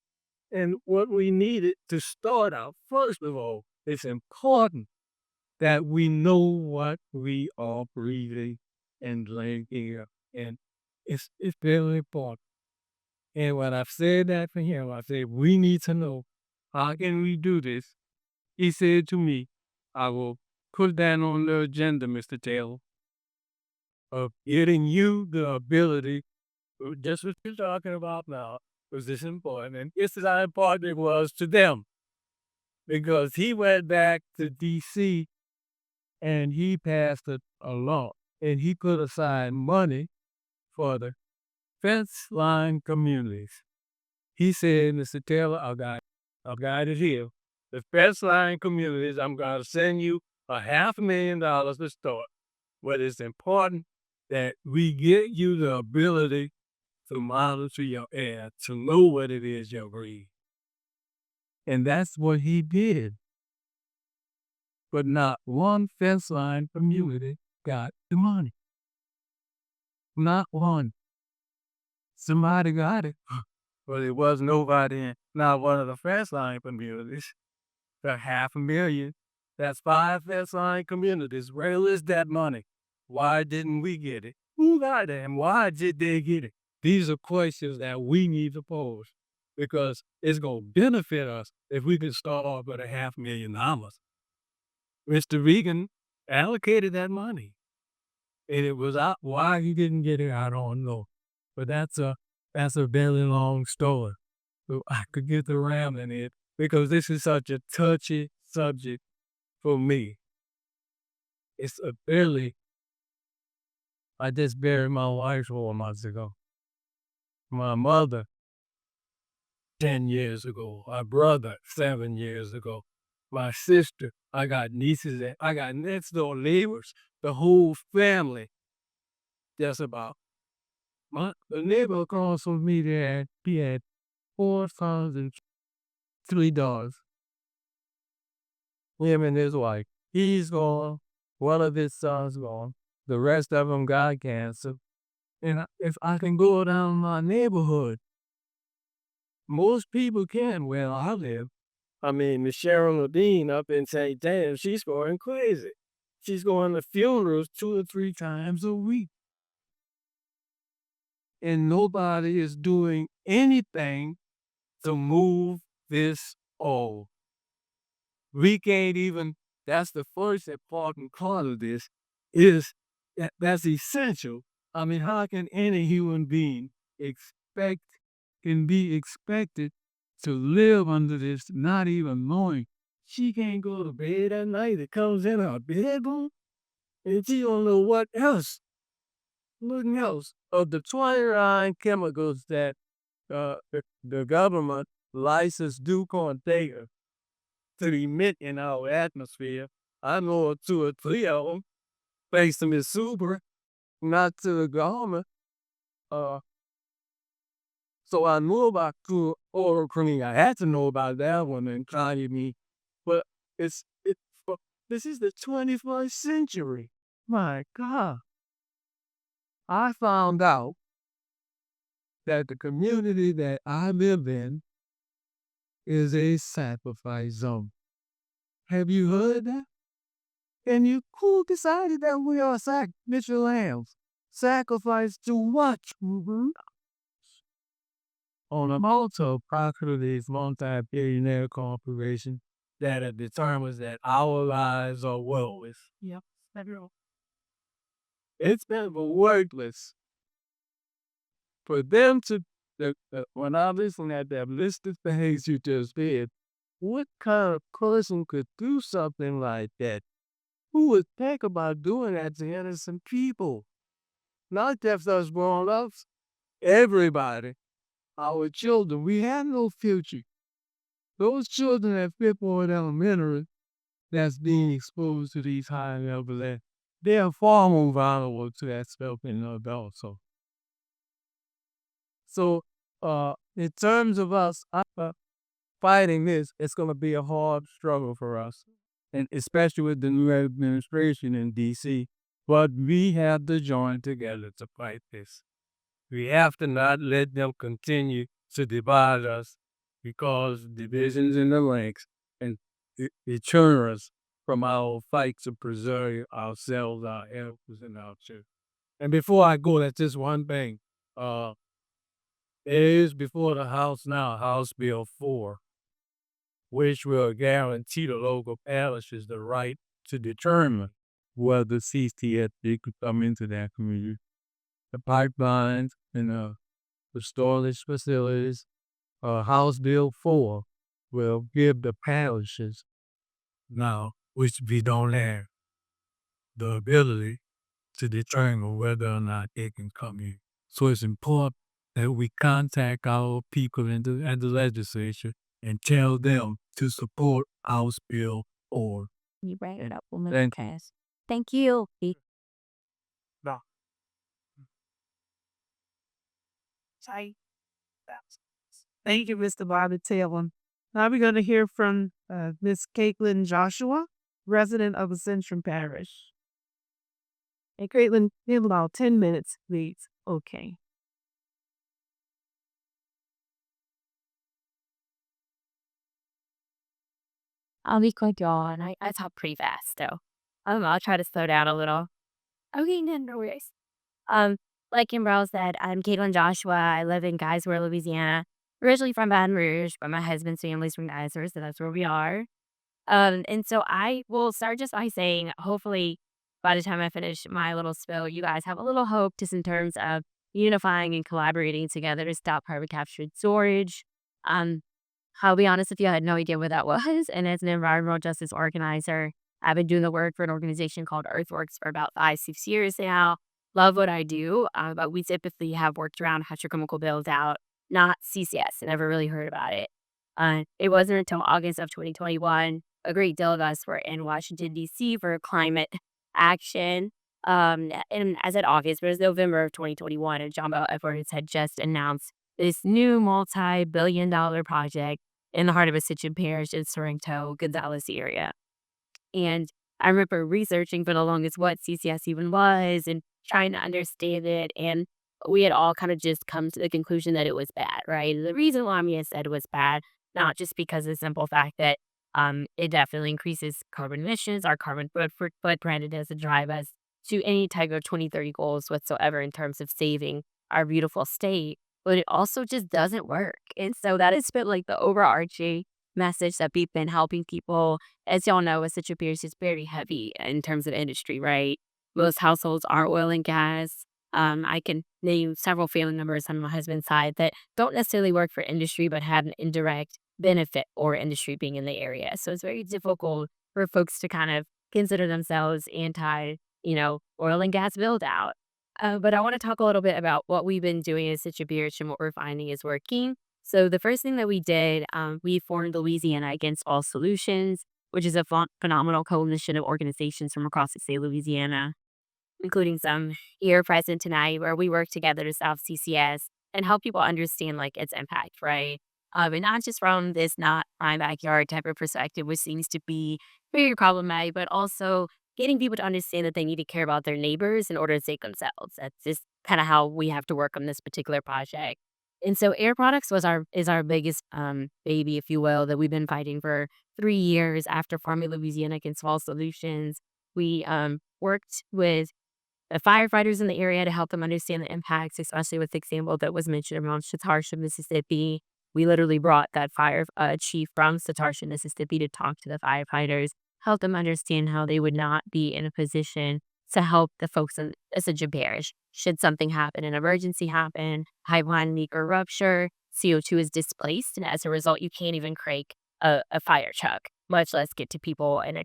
And what we needed to start out, first of all, it's important that we know what we are breathing and laying here. And it's very important. And when I said that for him, I said, we need to know, how can we do this? He said to me, I will put that on the agenda, Mr. Taylor, of getting you the ability, just what you're talking about now, was this important. And just as how important it was to them, because he went back to D.C. and he passed a law, and he put aside money for the fence line communities. He said, Mr. Taylor, I've got it here. The fence line communities, I'm going to send you $500,000 to start. But it's important that we get you the ability to monitor your air, to know what it is you're breathing. And that's what he did. But not one fence line community got the money. Not one. Somebody got it, but it was nobody in not one of the fence line communities. For $500,000, that's 5 fence line communities. Where is that money? Why didn't we get it? Who got it and why did they get it? These are questions that we need to pose because it's going to benefit us if we can start off with $500,000. Mr. Reagan allocated that money. And it was out. Why he didn't get it, I don't know. But that's a very long story. So I could get the ram in it because this is such a touchy subject for me. It's a barely. I just buried my wife 4 months ago. My mother 10 years ago. My brother 7 years ago. My sister. I got nieces. I got next door neighbors. The whole family. Just about. The neighbor across from me there, he had 4 sons and 3 daughters. Him and his wife. He's gone. One of his sons gone. The rest of them got cancer. And if I can go down my neighborhood, most people can where I live. I mean, Miss Sharon Levine up in St. Dan, she's going crazy. She's going to funerals 2 or 3 times a week. And nobody is doing anything to move this old. We can't even, that's the first important part of this, is that's essential. I mean, how can any human being be expected to live under this, not even knowing she can't go to bed at night? It comes in her bedroom, and she don't know what else. Nothing else. Of the 29 chemicals that the government licensed DuPont data to emit in our atmosphere, I know of 2 or 3 of them, thanks to Ms. Subra, not to the government. So I knew about oral cleaning. I had to know about that one and trying me. But this is the 21st century. My God. I found out that the community that I live in is a sacrifice zone. Have you heard that? And who decided that we are sacrificial lambs? Sacrifice to what? On a multi-properties, multi-billionaire corporation that determines that our lives are worthless. Yep. Federal. It's been worthless for them to, when I listen at that list of things you just did, what kind of person could do something like that? Who would think about doing that to innocent people? Not just us grown-ups, everybody. Our children, we have no future. Those children at Fifth Ward Elementary that's being exposed to these high levels, they are far more vulnerable to that stuff than adults. So, in terms of us fighting this, it's going to be a hard struggle for us, and especially with the new administration in D.C. But we have to join together to fight this. We have to not let them continue to divide us because divisions in the ranks and deter us from our fight to preserve ourselves, our elders, and our children. And before I go, that's just one thing. There is before the House now House Bill 4, which will guarantee the local parishes the right to determine whether CTSD could come into their community. The pipelines and the storage facilities, House Bill 4 will give the parishes now, which we don't have, the ability to determine whether or not they can come in. So it's important that we contact our people in the legislature and tell them to support House Bill 4. You bring it up, Wilma. Thank Cass. Thank you. Thank you, Mr. Bobby Taylor. Now we're going to hear from Miss Kaitlyn Joshua, resident of Ascension Parish. And Kaitlyn, give about 10 minutes, please. Okay. I'll be quick, y'all, and I talk pretty fast, so I'll try to slow down a little. Okay, no worries. Like Kimbrell said, I'm Kaitlyn Joshua. I live in Geisler, Louisiana. Originally from Baton Rouge, but my husband's family's from Geisler, so that's where we are. And so I will start just by saying, hopefully, by the time I finish my little spill, you guys have a little hope just in terms of unifying and collaborating together to stop carbon capture and storage. I'll be honest with you, I had no idea what that was. And as an environmental justice organizer, I've been doing the work for an organization called Earthworks for about 5-6 years now. Love what I do, but we typically have worked around petrochemical build out, not CCS. I never really heard about it. It wasn't until August of 2021, a great deal of us were in Washington, D.C. for climate action. And as at August, but it was November of 2021, and John Bell Edwards had just announced this new multi-billion-dollar project in the heart of Ascension Parish in Sorrento, Gonzales area. And I remember researching for the longest what CCS even was and trying to understand it. And we had all kind of just come to the conclusion that it was bad, right? The reason why Mia said it was bad, not just because of the simple fact that it definitely increases carbon emissions, our carbon footprint, it doesn't drive us to any type of 2030 goals whatsoever in terms of saving our beautiful state, but it also just doesn't work. And so that has been like the overarching message that we've been helping people. As y'all know, Ascension Parish is very heavy in terms of industry, right? Most households are oil and gas. I can name several family members on my husband's side that don't necessarily work for industry, but have an indirect benefit or industry being in the area. So it's very difficult for folks to kind of consider themselves anti, oil and gas build out. But I want to talk a little bit about what we've been doing as Ascension Parish and what we're finding is working. So the first thing that we did, we formed Louisiana Against All Solutions, which is a phenomenal coalition of organizations from across the state of Louisiana, including some here present tonight, where we work together to solve CCS and help people understand its impact, right? And not just from this not my backyard type of perspective, which seems to be very problematic, but also getting people to understand that they need to care about their neighbors in order to save themselves. That's just kind of how we have to work on this particular project. And so air products is our biggest baby, if you will, that we've been fighting for 3 years after forming Louisiana Against All Solutions. We worked with the firefighters in the area to help them understand the impacts, especially with the example that was mentioned around Satarsha, Mississippi. We literally brought that fire chief from Satarsha, Mississippi to talk to the firefighters, help them understand how they would not be in a position to help the folks in Ascension Parish. Should something happen, an emergency happen, pipeline leak or rupture, CO2 is displaced, and as a result, you can't even crank a fire truck, much less get to people in a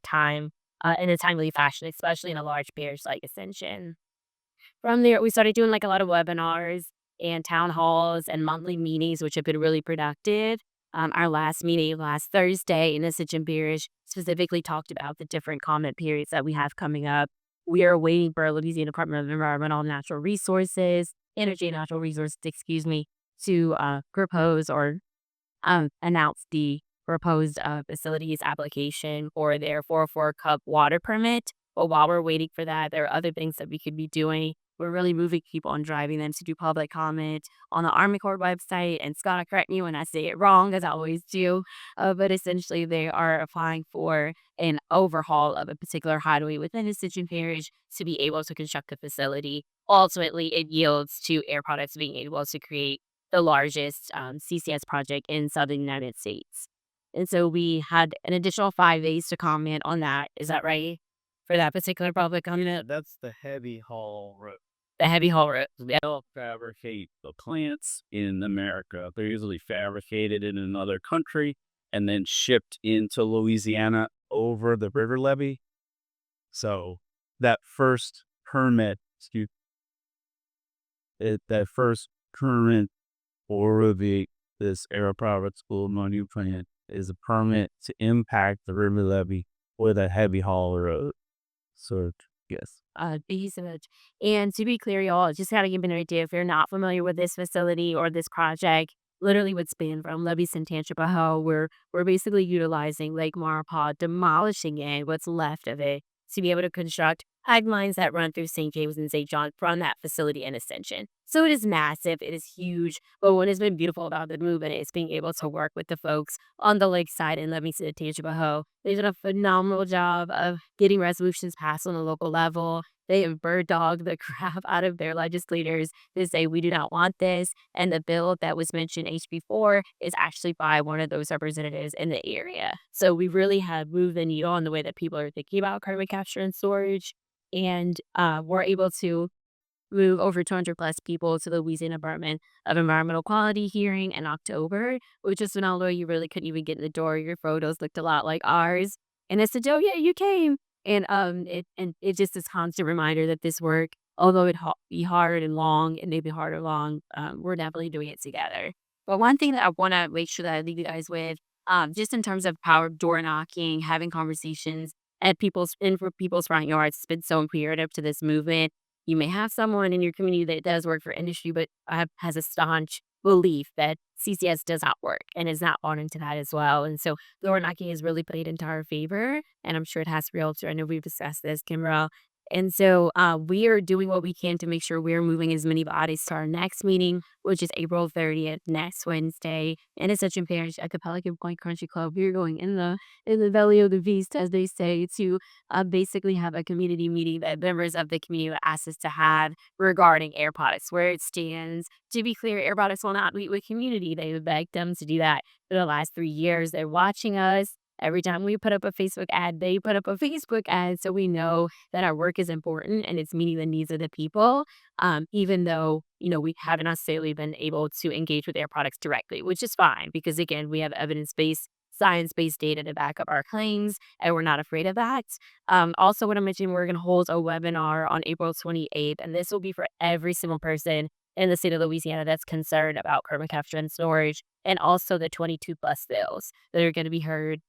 timely fashion, especially in a large parish like Ascension. From there, we started doing a lot of webinars and town halls and monthly meetings, which have been really productive. Our last meeting last Thursday in Ascension Parish specifically talked about the different comment periods that we have coming up. We are waiting for Louisiana Department of Environmental and Natural Resources, Energy and Natural Resources, to propose or announce the proposed facilities application for their 404 cup water permit. But while we're waiting for that, there are other things that we could be doing. We're really moving people and driving them to do public comment on the Army Corps website. And Scott, correct me when I say it wrong, as I always do. But essentially, they are applying for an overhaul of a particular highway within Ascension Parish to be able to construct a facility. Ultimately, it yields to Air Products being able to create the largest CCS project in southern United States. And so we had an additional 5 days to comment on that. Is that right? For that particular public comment? That's the heavy haul road. The heavy haul road. They don't fabricate the plants in America. They're usually fabricated in another country and then shipped into Louisiana over the river levee. So that first permit, that first permit for this air private school ammonia plant is a permit to impact the river levee with a heavy haul road. So yes. Thank you so much. And to be clear, y'all, just kind of give me an idea if you're not familiar with this facility or this project, literally would span from Lewiston Township, Ohio, where we're basically utilizing Lake Maurepas, demolishing it, what's left of it, to be able to construct pipelines that run through St. James and St. John from that facility in Ascension. So it is massive, it is huge, but what has been beautiful about the movement is being able to work with the folks on the lakeside in Lewiston Township, Ohio. They've done a phenomenal job of getting resolutions passed on the local level. They have bird dogged the crap out of their legislators to say we do not want this. And the bill that was mentioned, HB4, is actually by one of those representatives in the area. So we really have moved the needle on the way that people are thinking about carbon capture and storage. And we're able to move over 200 plus people to the Louisiana Department of Environmental Quality hearing in October, which is phenomenal. You really couldn't even get in the door. Your photos looked a lot like ours. And I said, oh, yeah, you came. And it just is constant reminder that this work, although it be hard and long, it may be hard or long, we're definitely doing it together. But one thing that I want to make sure that I leave you guys with, just in terms of power door knocking, having conversations at for people's front yards, it's been so imperative to this movement. You may have someone in your community that does work for industry, but has a staunch belief that CCS does not work and is not on into that as well. And so door knocking has really played into our favor, and I'm sure it has for y'all too. I know we've discussed this, Kimbrell. And so we are doing what we can to make sure we're moving as many bodies to our next meeting, which is April 30th, next Wednesday. And it's such a Parish at the Pelican Point Country Club. We're going in the belly of the beast, as they say, to basically have a community meeting that members of the community asked us to have regarding air products, where it stands. To be clear, air products will not meet with community. They begged them to do that for the last 3 years. They're watching us. Every time we put up a Facebook ad, they put up a Facebook ad. So we know that our work is important and it's meeting the needs of the people, even though, we haven't necessarily been able to engage with air products directly, which is fine because, again, we have evidence-based, science-based data to back up our claims, and we're not afraid of that. Also, what I mentioned, we're going to hold a webinar on April 28th, and this will be for every single person in the state of Louisiana that's concerned about carbon capture and storage, and also the 22 plus bills that are going to be heard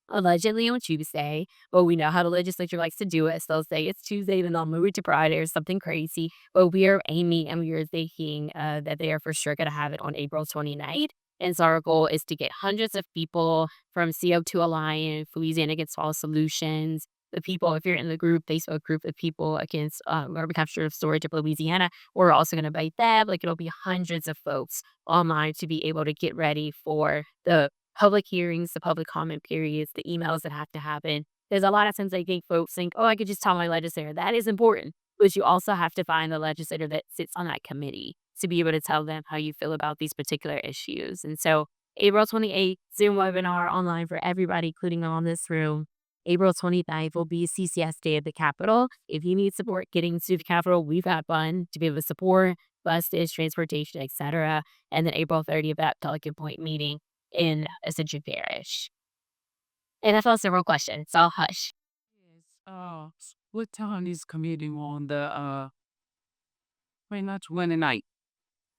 allegedly on Tuesday, but we know how the legislature likes to do it. So they'll say it's Tuesday, then they'll move it to Friday or something crazy. But we are aiming and we are thinking that they are for sure going to have it on April 29th. And so our goal is to get hundreds of people from CO2 Alliance, Louisiana Against All Solutions, the people, if you're in the group, Facebook group of people against carbon capture and storage of Louisiana, we're also going to invite them. It'll be hundreds of folks online to be able to get ready for the public hearings, the public comment periods, the emails that have to happen. There's a lot of times I think folks think, oh, I could just tell my legislator. That is important, but you also have to find the legislator that sits on that committee to be able to tell them how you feel about these particular issues. And so April 28th, Zoom webinar online for everybody, including on this room. April 29th will be CCS Day at the Capitol. If you need support getting to the Capitol, we've got fun to be able to support buses, transportation, etc. And then April 30th, that Pelican Point meeting in Ascension Parish. And that's also a real question, so I'll hush. Yes. What time is commuting on the not Wednesday night?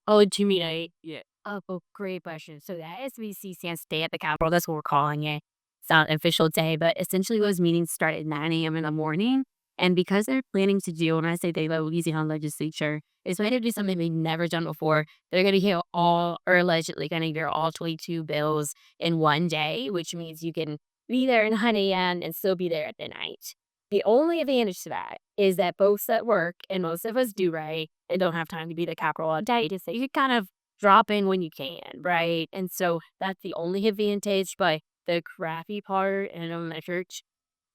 Oh, to me, night. Yeah. Oh, great question. So that is the CCS Day at the Capitol. That's what we're calling it. It's not an official day, but essentially those meetings start at 9 a.m. in the morning. And because they're planning to do, when I say they, the Louisiana legislature is planning to do something they've never done before, they're going to hear allegedly going to hear all 22 bills in one day, which means you can be there at 9 a.m. and still be there at the night. The only advantage to that is that folks at work, and most of us do, right, and don't have time to be at the Capitol all day, so you can kind of drop in when you can, right? And so that's the only advantage, but the crappy part, and I'm at church,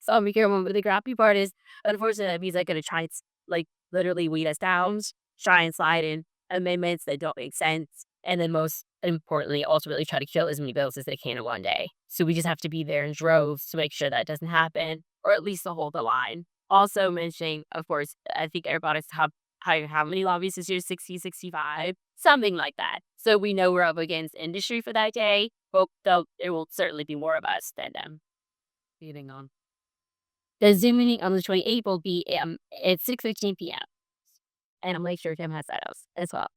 so I'm careful, but the crappy part is, unfortunately, that means I'm going to try and, literally weed us down, try and slide in amendments that don't make sense. And then most importantly, ultimately try to kill as many bills as they can in one day. So we just have to be there in droves to make sure that doesn't happen, or at least to hold the line. Also mentioning, of course, I think everybody's how many lobbyists this year? 60, 65, something like that. So we know we're up against industry for that day, but there will certainly be more of us than them. Leading on. The Zoom meeting on the 28th will be at 6:15 p.m. And I'll make sure Tim has that as well.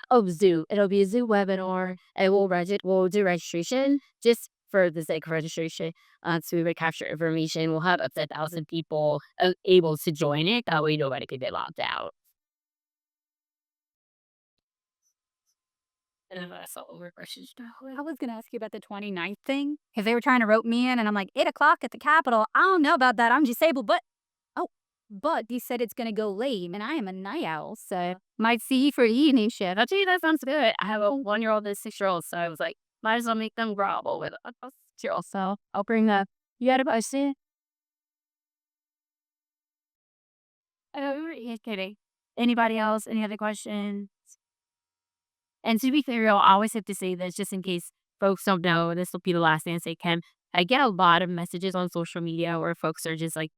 Oh, Zoom. It'll be a Zoom webinar, and we'll do registration just for the sake of registration. So we would capture information. We'll have up to 1,000 people able to join it. That way nobody could get locked out. And then that's all over questions. I was going to ask you about the 29th thing because they were trying to rope me in, and I'm like, 8 o'clock at the Capitol. I don't know about that. I'm disabled, but you said it's going to go late, and I am a night owl, so might see you for evening shift. Actually, that sounds good. I have a 1-year-old and a 6-year-old, so I was like, might as well make them grovel with a 6-year-old. So I'll bring the. You got a question? Oh, yeah, kidding. Anybody else? Any other questions? And to be clear, I'll always have to say this just in case folks don't know. This will be the last thing I say, Kim. I get a lot of messages on social media where folks are just like,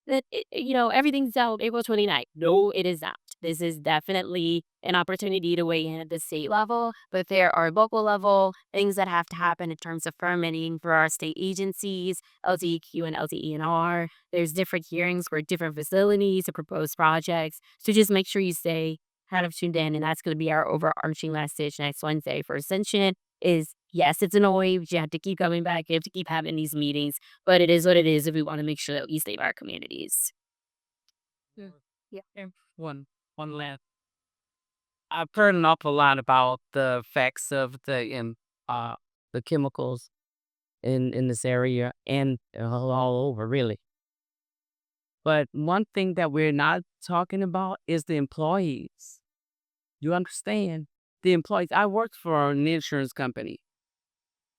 that everything's out April 29th. No, it is not. This is definitely an opportunity to weigh in at the state level, but there are local level things that have to happen in terms of permitting for our state agencies, LDEQ and LDENR. There's different hearings for different facilities to propose projects. So just make sure you stay kind of tuned in, and that's going to be our overarching message next Wednesday for Ascension is, yes, it's annoying, but you have to keep coming back. You have to keep having these meetings, but it is what it is if we want to make sure that we save our communities. Yeah. One last. I've heard an awful lot about the effects of the chemicals in this area and all over, really. But one thing that we're not talking about is the employees. You understand? The employees. I worked for an insurance company.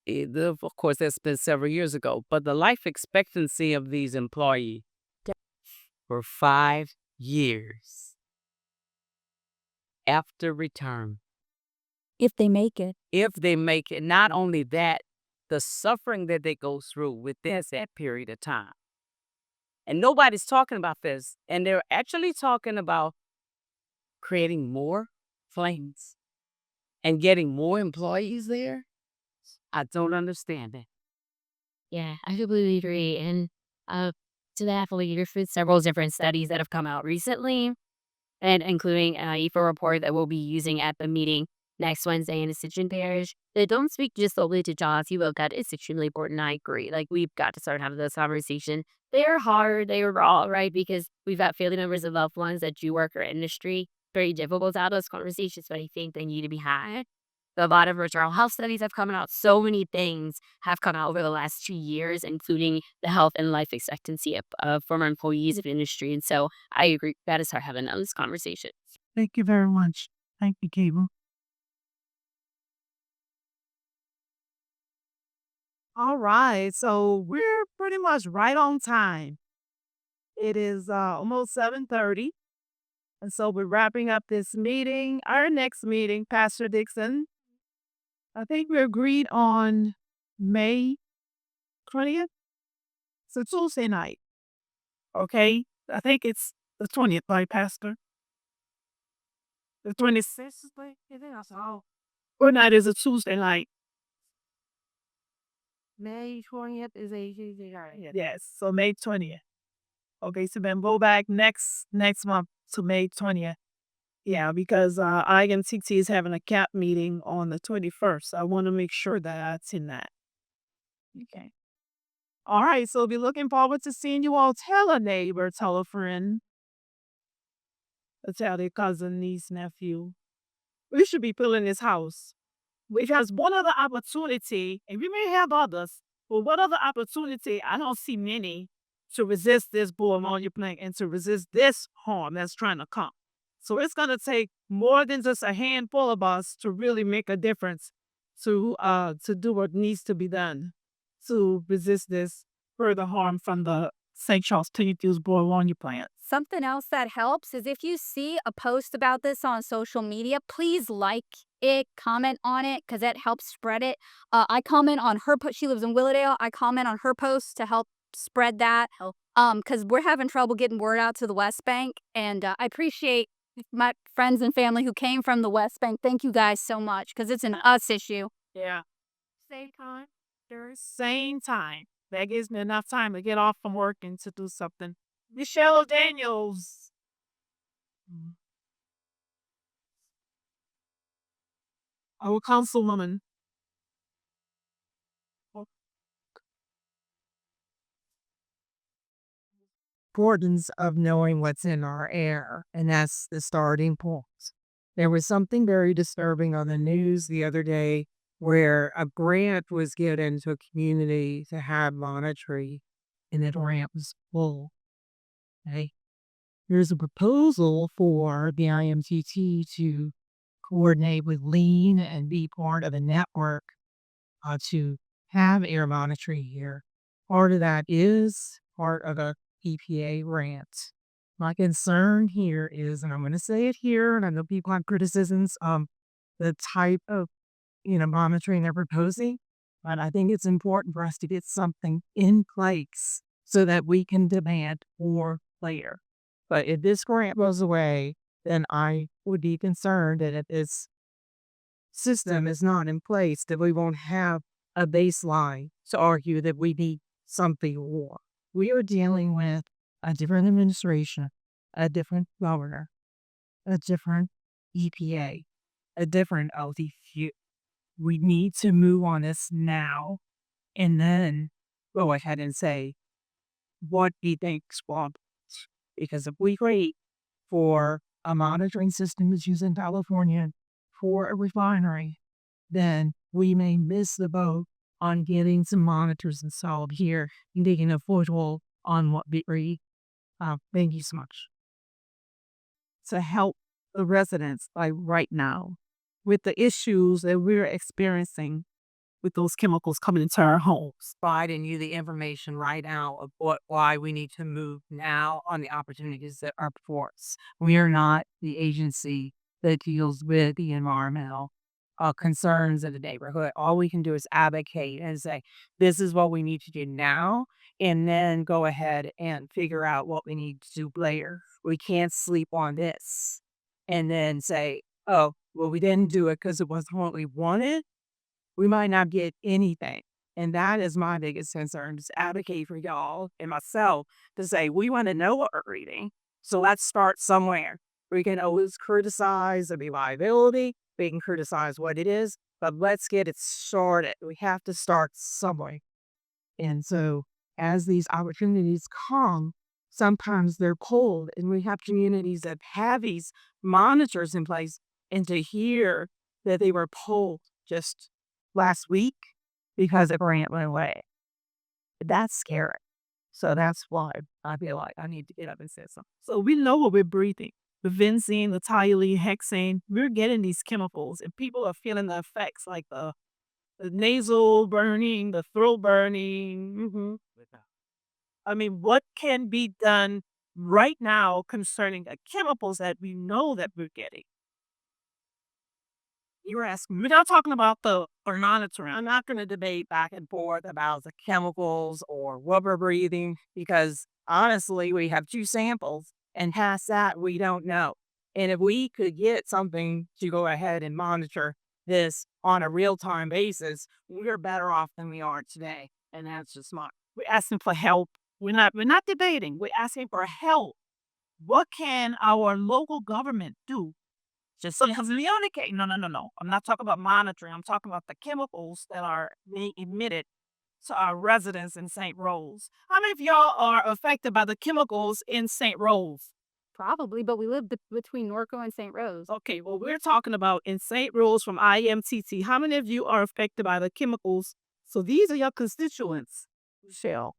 Of course, that's been several years ago. But the life expectancy of these employees for 5 years after return. If they make it. If they make it, not only that, the suffering that they go through within that period of time. And nobody's talking about this. And they're actually talking about creating more planes and getting more employees there. I don't understand it. Yeah, I completely agree. And to that, there's several different studies that have come out recently, and including an IFA report that we'll be using at the meeting next Wednesday in Ascension Parish. They don't speak just solely to jobs. You look at it's extremely important. I agree. Like, we've got to start having this conversation. They are hard. They are raw, right? Because we've got family members and loved ones that do work our industry. Very difficult to have those conversations, but I think they need to be had. A lot of maternal health studies have come out. So many things have come out over the last 2 years, including the health and life expectancy of former employees of industry. And so I agree. Got to start having those conversations. Thank you very much. Thank you, Cable. All right, so we're pretty much right on time. It is almost 7:30, and so we're wrapping up this meeting. Our next meeting, Pastor Dixon, I think we agreed on May 20th. It's a Tuesday night. Okay, I think it's the 20th, right, Pastor? The 26th is like, what night is a Tuesday night? May 20th is a Tuesday night. Yes, so May 20th. Okay, so then go back next month to May 20th. Yeah, because IMTT is having a CAP meeting on the 21st. I want to make sure that that's in that. Okay. All right, so be looking forward to seeing you all. Tell a neighbor, tell a friend. Tell their cousin, niece, nephew. We should be filling this house. Which has one other opportunity, and we may have others, but what other opportunity? I don't see many to resist this bull ammonia plant and to resist this harm that's trying to come. So it's going to take more than just a handful of us to really make a difference to do what needs to be done to resist this further harm from the St. Charles Tennessee bull ammonia plants. Something else that helps is if you see a post about this on social media, please like it, comment on it, because that helps spread it. I comment on her post. She lives in Willowdale. I comment on her post to help spread that. Because we're having trouble getting word out to the West Bank, and I appreciate my friends and family who came from the West Bank. Thank you guys so much, because it's an us issue. Yeah. Same time. Same time. That gives me enough time to get off from work and to do something. Michelle Daniels. Our councilwoman. Importance of knowing what's in our air, and that's the starting point. There was something very disturbing on the news the other day where a grant was given to a community to have monitoring, and the grant was full. Okay. There's a proposal for the IMTT to coordinate with Lean and be part of a network to have air monitoring here. Part of that is part of a EPA grant. My concern here is, and I'm going to say it here, and I know people have criticisms of the type of monitoring they're proposing, but I think it's important for us to get something in place so that we can demand more later. But if this grant goes away, then I would be concerned that if this system is not in place, that we won't have a baseline to argue that we need something more. We are dealing with a different administration, a different governor, a different EPA, a different LDEQ. We need to move on this now and then go ahead and say what we think's wrong. Because if we wait for a monitoring system that's used in California for a refinery, then we may miss the boat on getting some monitors installed here and taking a foothold on what we thank you so much. To help the residents like right now with the issues that we're experiencing with those chemicals coming into our homes. Providing you the information right now of why we need to move now on the opportunities that are before us. We are not the agency that deals with the environmental concerns of the neighborhood. All we can do is advocate and say, this is what we need to do now, and then go ahead and figure out what we need to do later. We can't sleep on this and then say, oh, well, we didn't do it because it wasn't what we wanted. We might not get anything. And that is my biggest concern, is advocate for y'all and myself to say, we want to know what we're reading. So let's start somewhere. We can always criticize the reliability. We can criticize what it is, but let's get it started. We have to start somewhere. And so as these opportunities come, sometimes they're pulled, and we have communities that have these monitors in place, and to hear that they were pulled just last week because the grant went away. That's scary. So that's why I feel like I need to get up and say something. So we know what we're breathing. The benzene, the toluene, hexane, we're getting these chemicals, and people are feeling the effects, like the nasal burning, the throat burning. I mean, what can be done right now concerning the chemicals that we know that we're getting? You're asking, we're not talking about the monitoring. I'm not going to debate back and forth about the chemicals or what we're breathing, because honestly, we have 2 samples, and past that, we don't know. And if we could get something to go ahead and monitor this on a real-time basis, we're better off than we are today. And that's just my. We're asking for help. We're not debating. We're asking for help. What can our local government do? Just communicate. No. I'm not talking about monitoring. I'm talking about the chemicals that are being emitted to our residents in St. Rose. How many of y'all are affected by the chemicals in St. Rose? Probably, but we live between Norco and St. Rose. Okay, well, we're talking about in St. Rose from IMTT. How many of you are affected by the chemicals? So these are your constituents, Michelle.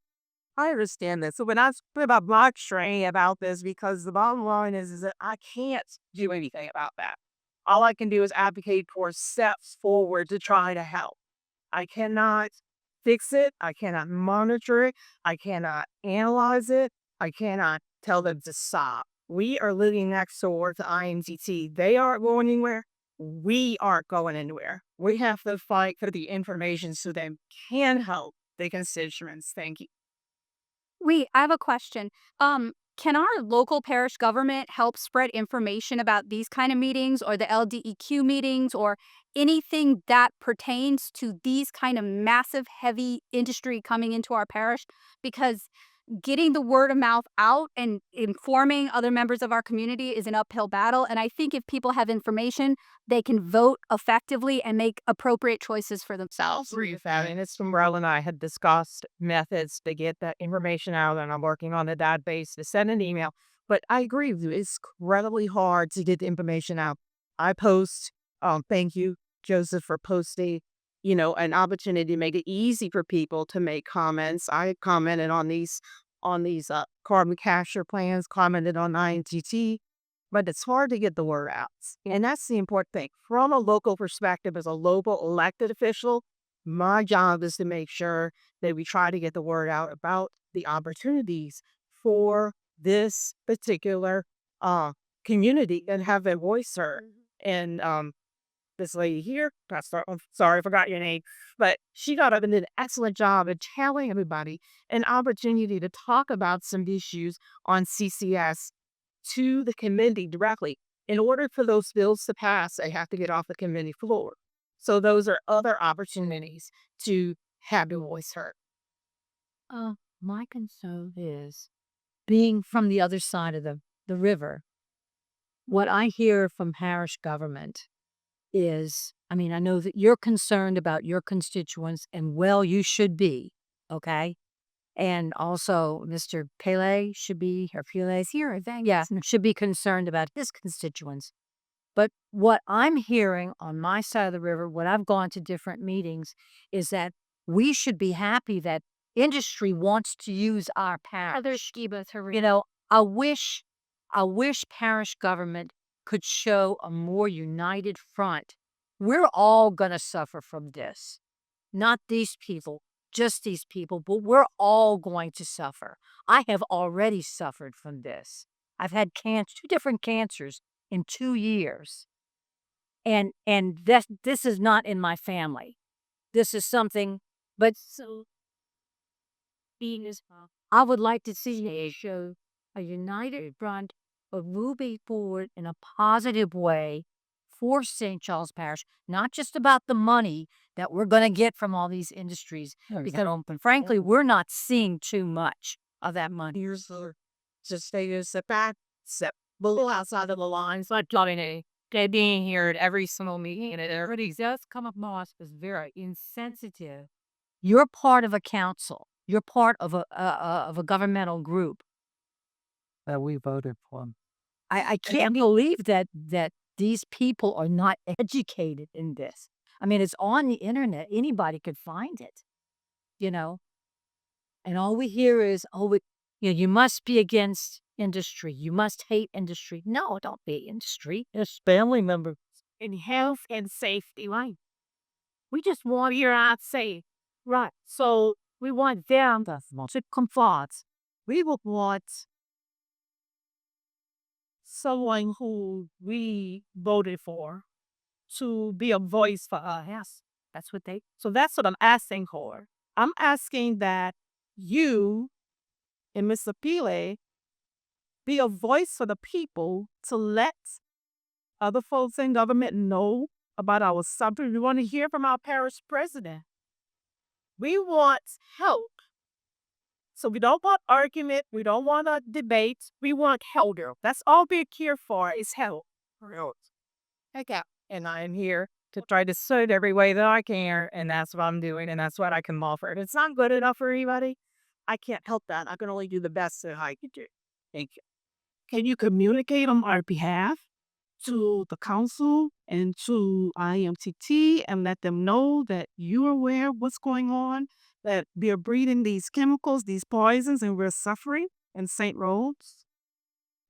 I understand that. So when I speak about blockchain about this, because the bottom line is that I can't do anything about that. All I can do is advocate for steps forward to try to help. I cannot fix it. I cannot monitor it. I cannot analyze it. I cannot tell them to stop. We are living next door to IMTT. They aren't going anywhere. We aren't going anywhere. We have to fight for the information so they can help the constituents. Thank you. Wait, I have a question. Can our local parish government help spread information about these kind of meetings or the LDEQ meetings or anything that pertains to these kind of massive, heavy industry coming into our parish? Because getting the word of mouth out and informing other members of our community is an uphill battle. And I think if people have information, they can vote effectively and make appropriate choices for themselves. Agree with that. And it's Kimbrelle and I had discussed methods to get that information out, and I'm working on the database to send an email. But I agree with you. It's incredibly hard to get the information out. I post, thank you, Joseph, for posting, an opportunity to make it easy for people to make comments. I commented on these carbon capture plans, commented on IMTT, but it's hard to get the word out. And that's the important thing. From a local perspective, as a local elected official, my job is to make sure that we try to get the word out about the opportunities for this particular community and have their voice heard. And this lady here, Pastor, I'm sorry, I forgot your name, but she got up and did an excellent job of telling everybody an opportunity to talk about some issues on CCS to the committee directly. In order for those bills to pass, they have to get off the committee floor. So those are other opportunities to have your voice heard. My concern is being from the other side of the river. What I hear from parish government is, I know that you're concerned about your constituents, and well, you should be, okay? And also, Mr. Pele should be, or Pele's here, I think. Yeah, should be concerned about his constituents. But what I'm hearing on my side of the river, when I've gone to different meetings, is that we should be happy that industry wants to use our parish. I wish parish government could show a more united front. We're all going to suffer from this. Not these people, just these people, but we're all going to suffer. I have already suffered from this. I've had 2 different cancers in 2 years. And this is not in my family. This is something, but so being as I would like to see show a united front of moving forward in a positive way for St. Charles Parish, not just about the money that we're going to get from all these industries, because frankly, we're not seeing too much of that money. Here's the just step back, step below outside of the lines. But they being here at every single meeting, and it already does come across as very insensitive. You're part of a council. You're part of a governmental group That we voted for. I can't believe that these people are not educated in this. It's on the internet. Anybody could find it, And all we hear is, you must be against industry. You must hate industry. No, don't be industry. It's family members. In health and safety, right? We just want your out safe, right? So we want them to comfort. We would want someone who we voted for to be a voice for us. Yes, so that's what I'm asking for. I'm asking that you and Mr. Pele be a voice for the people to let other folks in government know about our subject. We want to hear from our parish president. We want help. So we don't want argument. We don't want a debate. We want help. That's all we're here for is help. Okay. And I am here to try to serve every way that I can, and that's what I'm doing, and that's what I can offer. If it's not good enough for anybody, I can't help that. I can only do the best that I can do. Thank you. Can you communicate on our behalf to the council and to IMTT and let them know that you're aware of what's going on, that we're breathing these chemicals, these poisons, and we're suffering in St. Rose?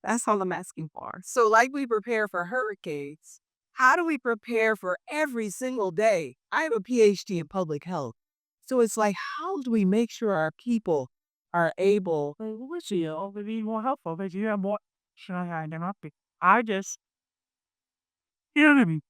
That's all I'm asking for. So like we prepare for hurricanes, how do we prepare for every single day? I have a PhD in public health. So it's like, how do we make sure our people are able. Wish you to be more helpful, but you have more. Should I them up? I just hear me.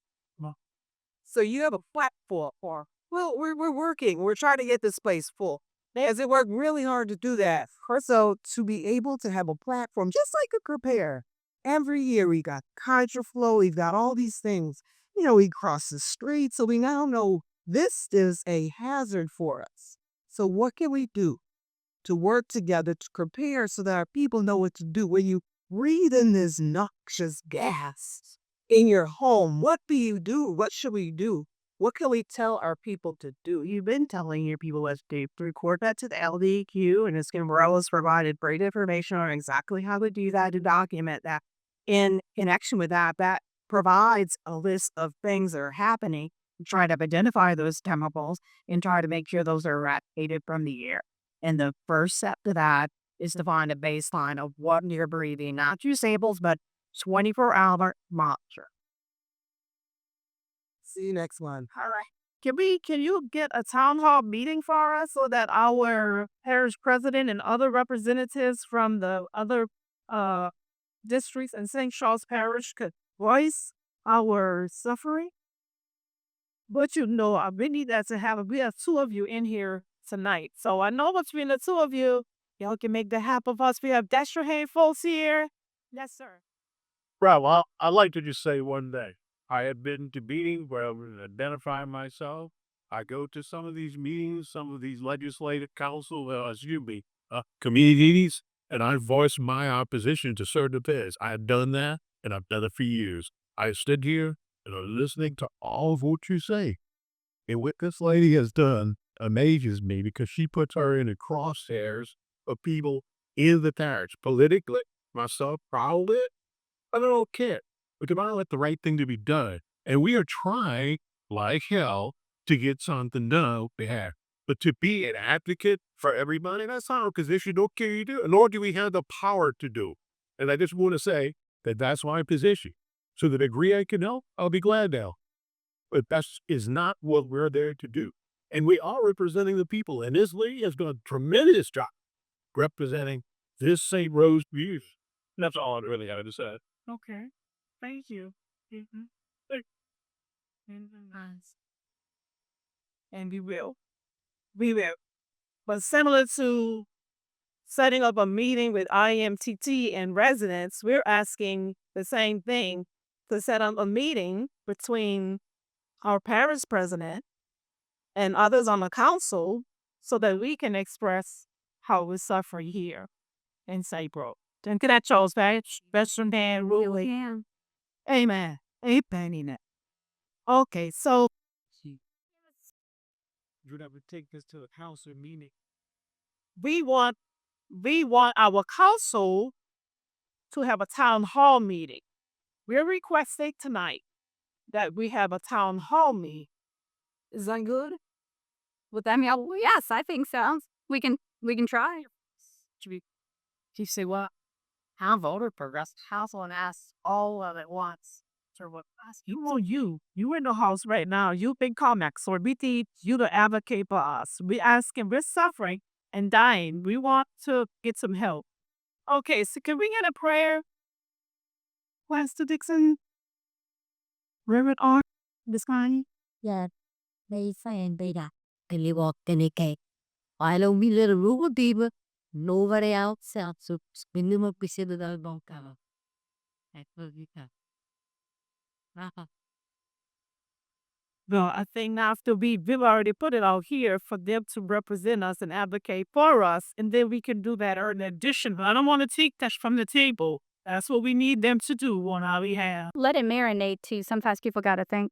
So you have a platform for. Well, we're working. We're trying to get this place full. As it worked really hard to do that. So to be able to have a platform, just like a prepare. Every year we got contraflow, we've got all these things. You know, we cross the street, so we now know this is a hazard for us. So what can we do to work together to prepare so that our people know what to do? When you breathe in this noxious gas in your home, what do you do? What should we do? What can we tell our people to do? You've been telling your people what to do. Report that to the LDEQ, and it's Kimbrelle has provided great information on exactly how to do that, to document that. In connection with that, that provides a list of things that are happening, try to identify those chemicals, and try to make sure those are eradicated from the air. And the first step to that is to find a baseline of what you're breathing, not just samples, but 24-hour monitor. See you next one. All right. Can you get a town hall meeting for us so that our parish president and other representatives from the other districts in St. Charles Parish could voice our suffering? But you know, we need that to happen. We have two of you in here tonight. So I know between the two of you, y'all can make the half of us. We have Destra folks here. Yes, sir. Well, I'd like to just say one day, I have been to meetings where I was identifying myself. I go to some of these meetings, some of these legislative council, committees, and I voice my opposition to certain affairs. I have done that, and I've done it for years. I stood here and I'm listening to all of what you say. And what this lady has done amazes me because she puts her in the crosshairs of people in the parish. Politically, myself, probably, I don't care. Because I want the right thing to be done. And we are trying, like hell, to get something done on behalf. But to be an advocate for everybody, that's not our position. Nor can you do it, nor do we have the power to do. And I just want to say that that's my position. So the degree I can help, I'll be glad now. But that is not what we're there to do. And we are representing the people. And this lady has done a tremendous job representing this St. Rose views. That's all I really had to say. Okay. Thank you. And we will. We will. But similar to setting up a meeting with IMTT and residents, we're asking the same thing, to set up a meeting between our parish president and others on the council so that we can express how we're suffering here in Sabro. And can I chose veteran hand ruling? Yeah. Amen. Amen. Okay, so You never take this to the council meeting. we want our council to have a town hall meeting. We're requesting tonight that we have a town hall meeting. Is that good? Would that mean? Well, yes, I think so. We can try. You say what? I voted for Progressive Council and asked all of it once. You in the house right now. You've been COMEX, so we need you to advocate for us. We're suffering and dying. We want to get some help. Okay, so can we get a prayer? Pastor Dixon? Reverend R. Miss Connie? Yeah, they saying they got the walk in the cake. I don't be little rubber people. Nobody else so spin them up beside the don't cover. Well, I think now after we've already put it out here for them to represent us and advocate for us, and then we can do that in addition. But I don't want to take that from the table. That's what we need them to do on our behalf. Let it marinate too. Sometimes people gotta think.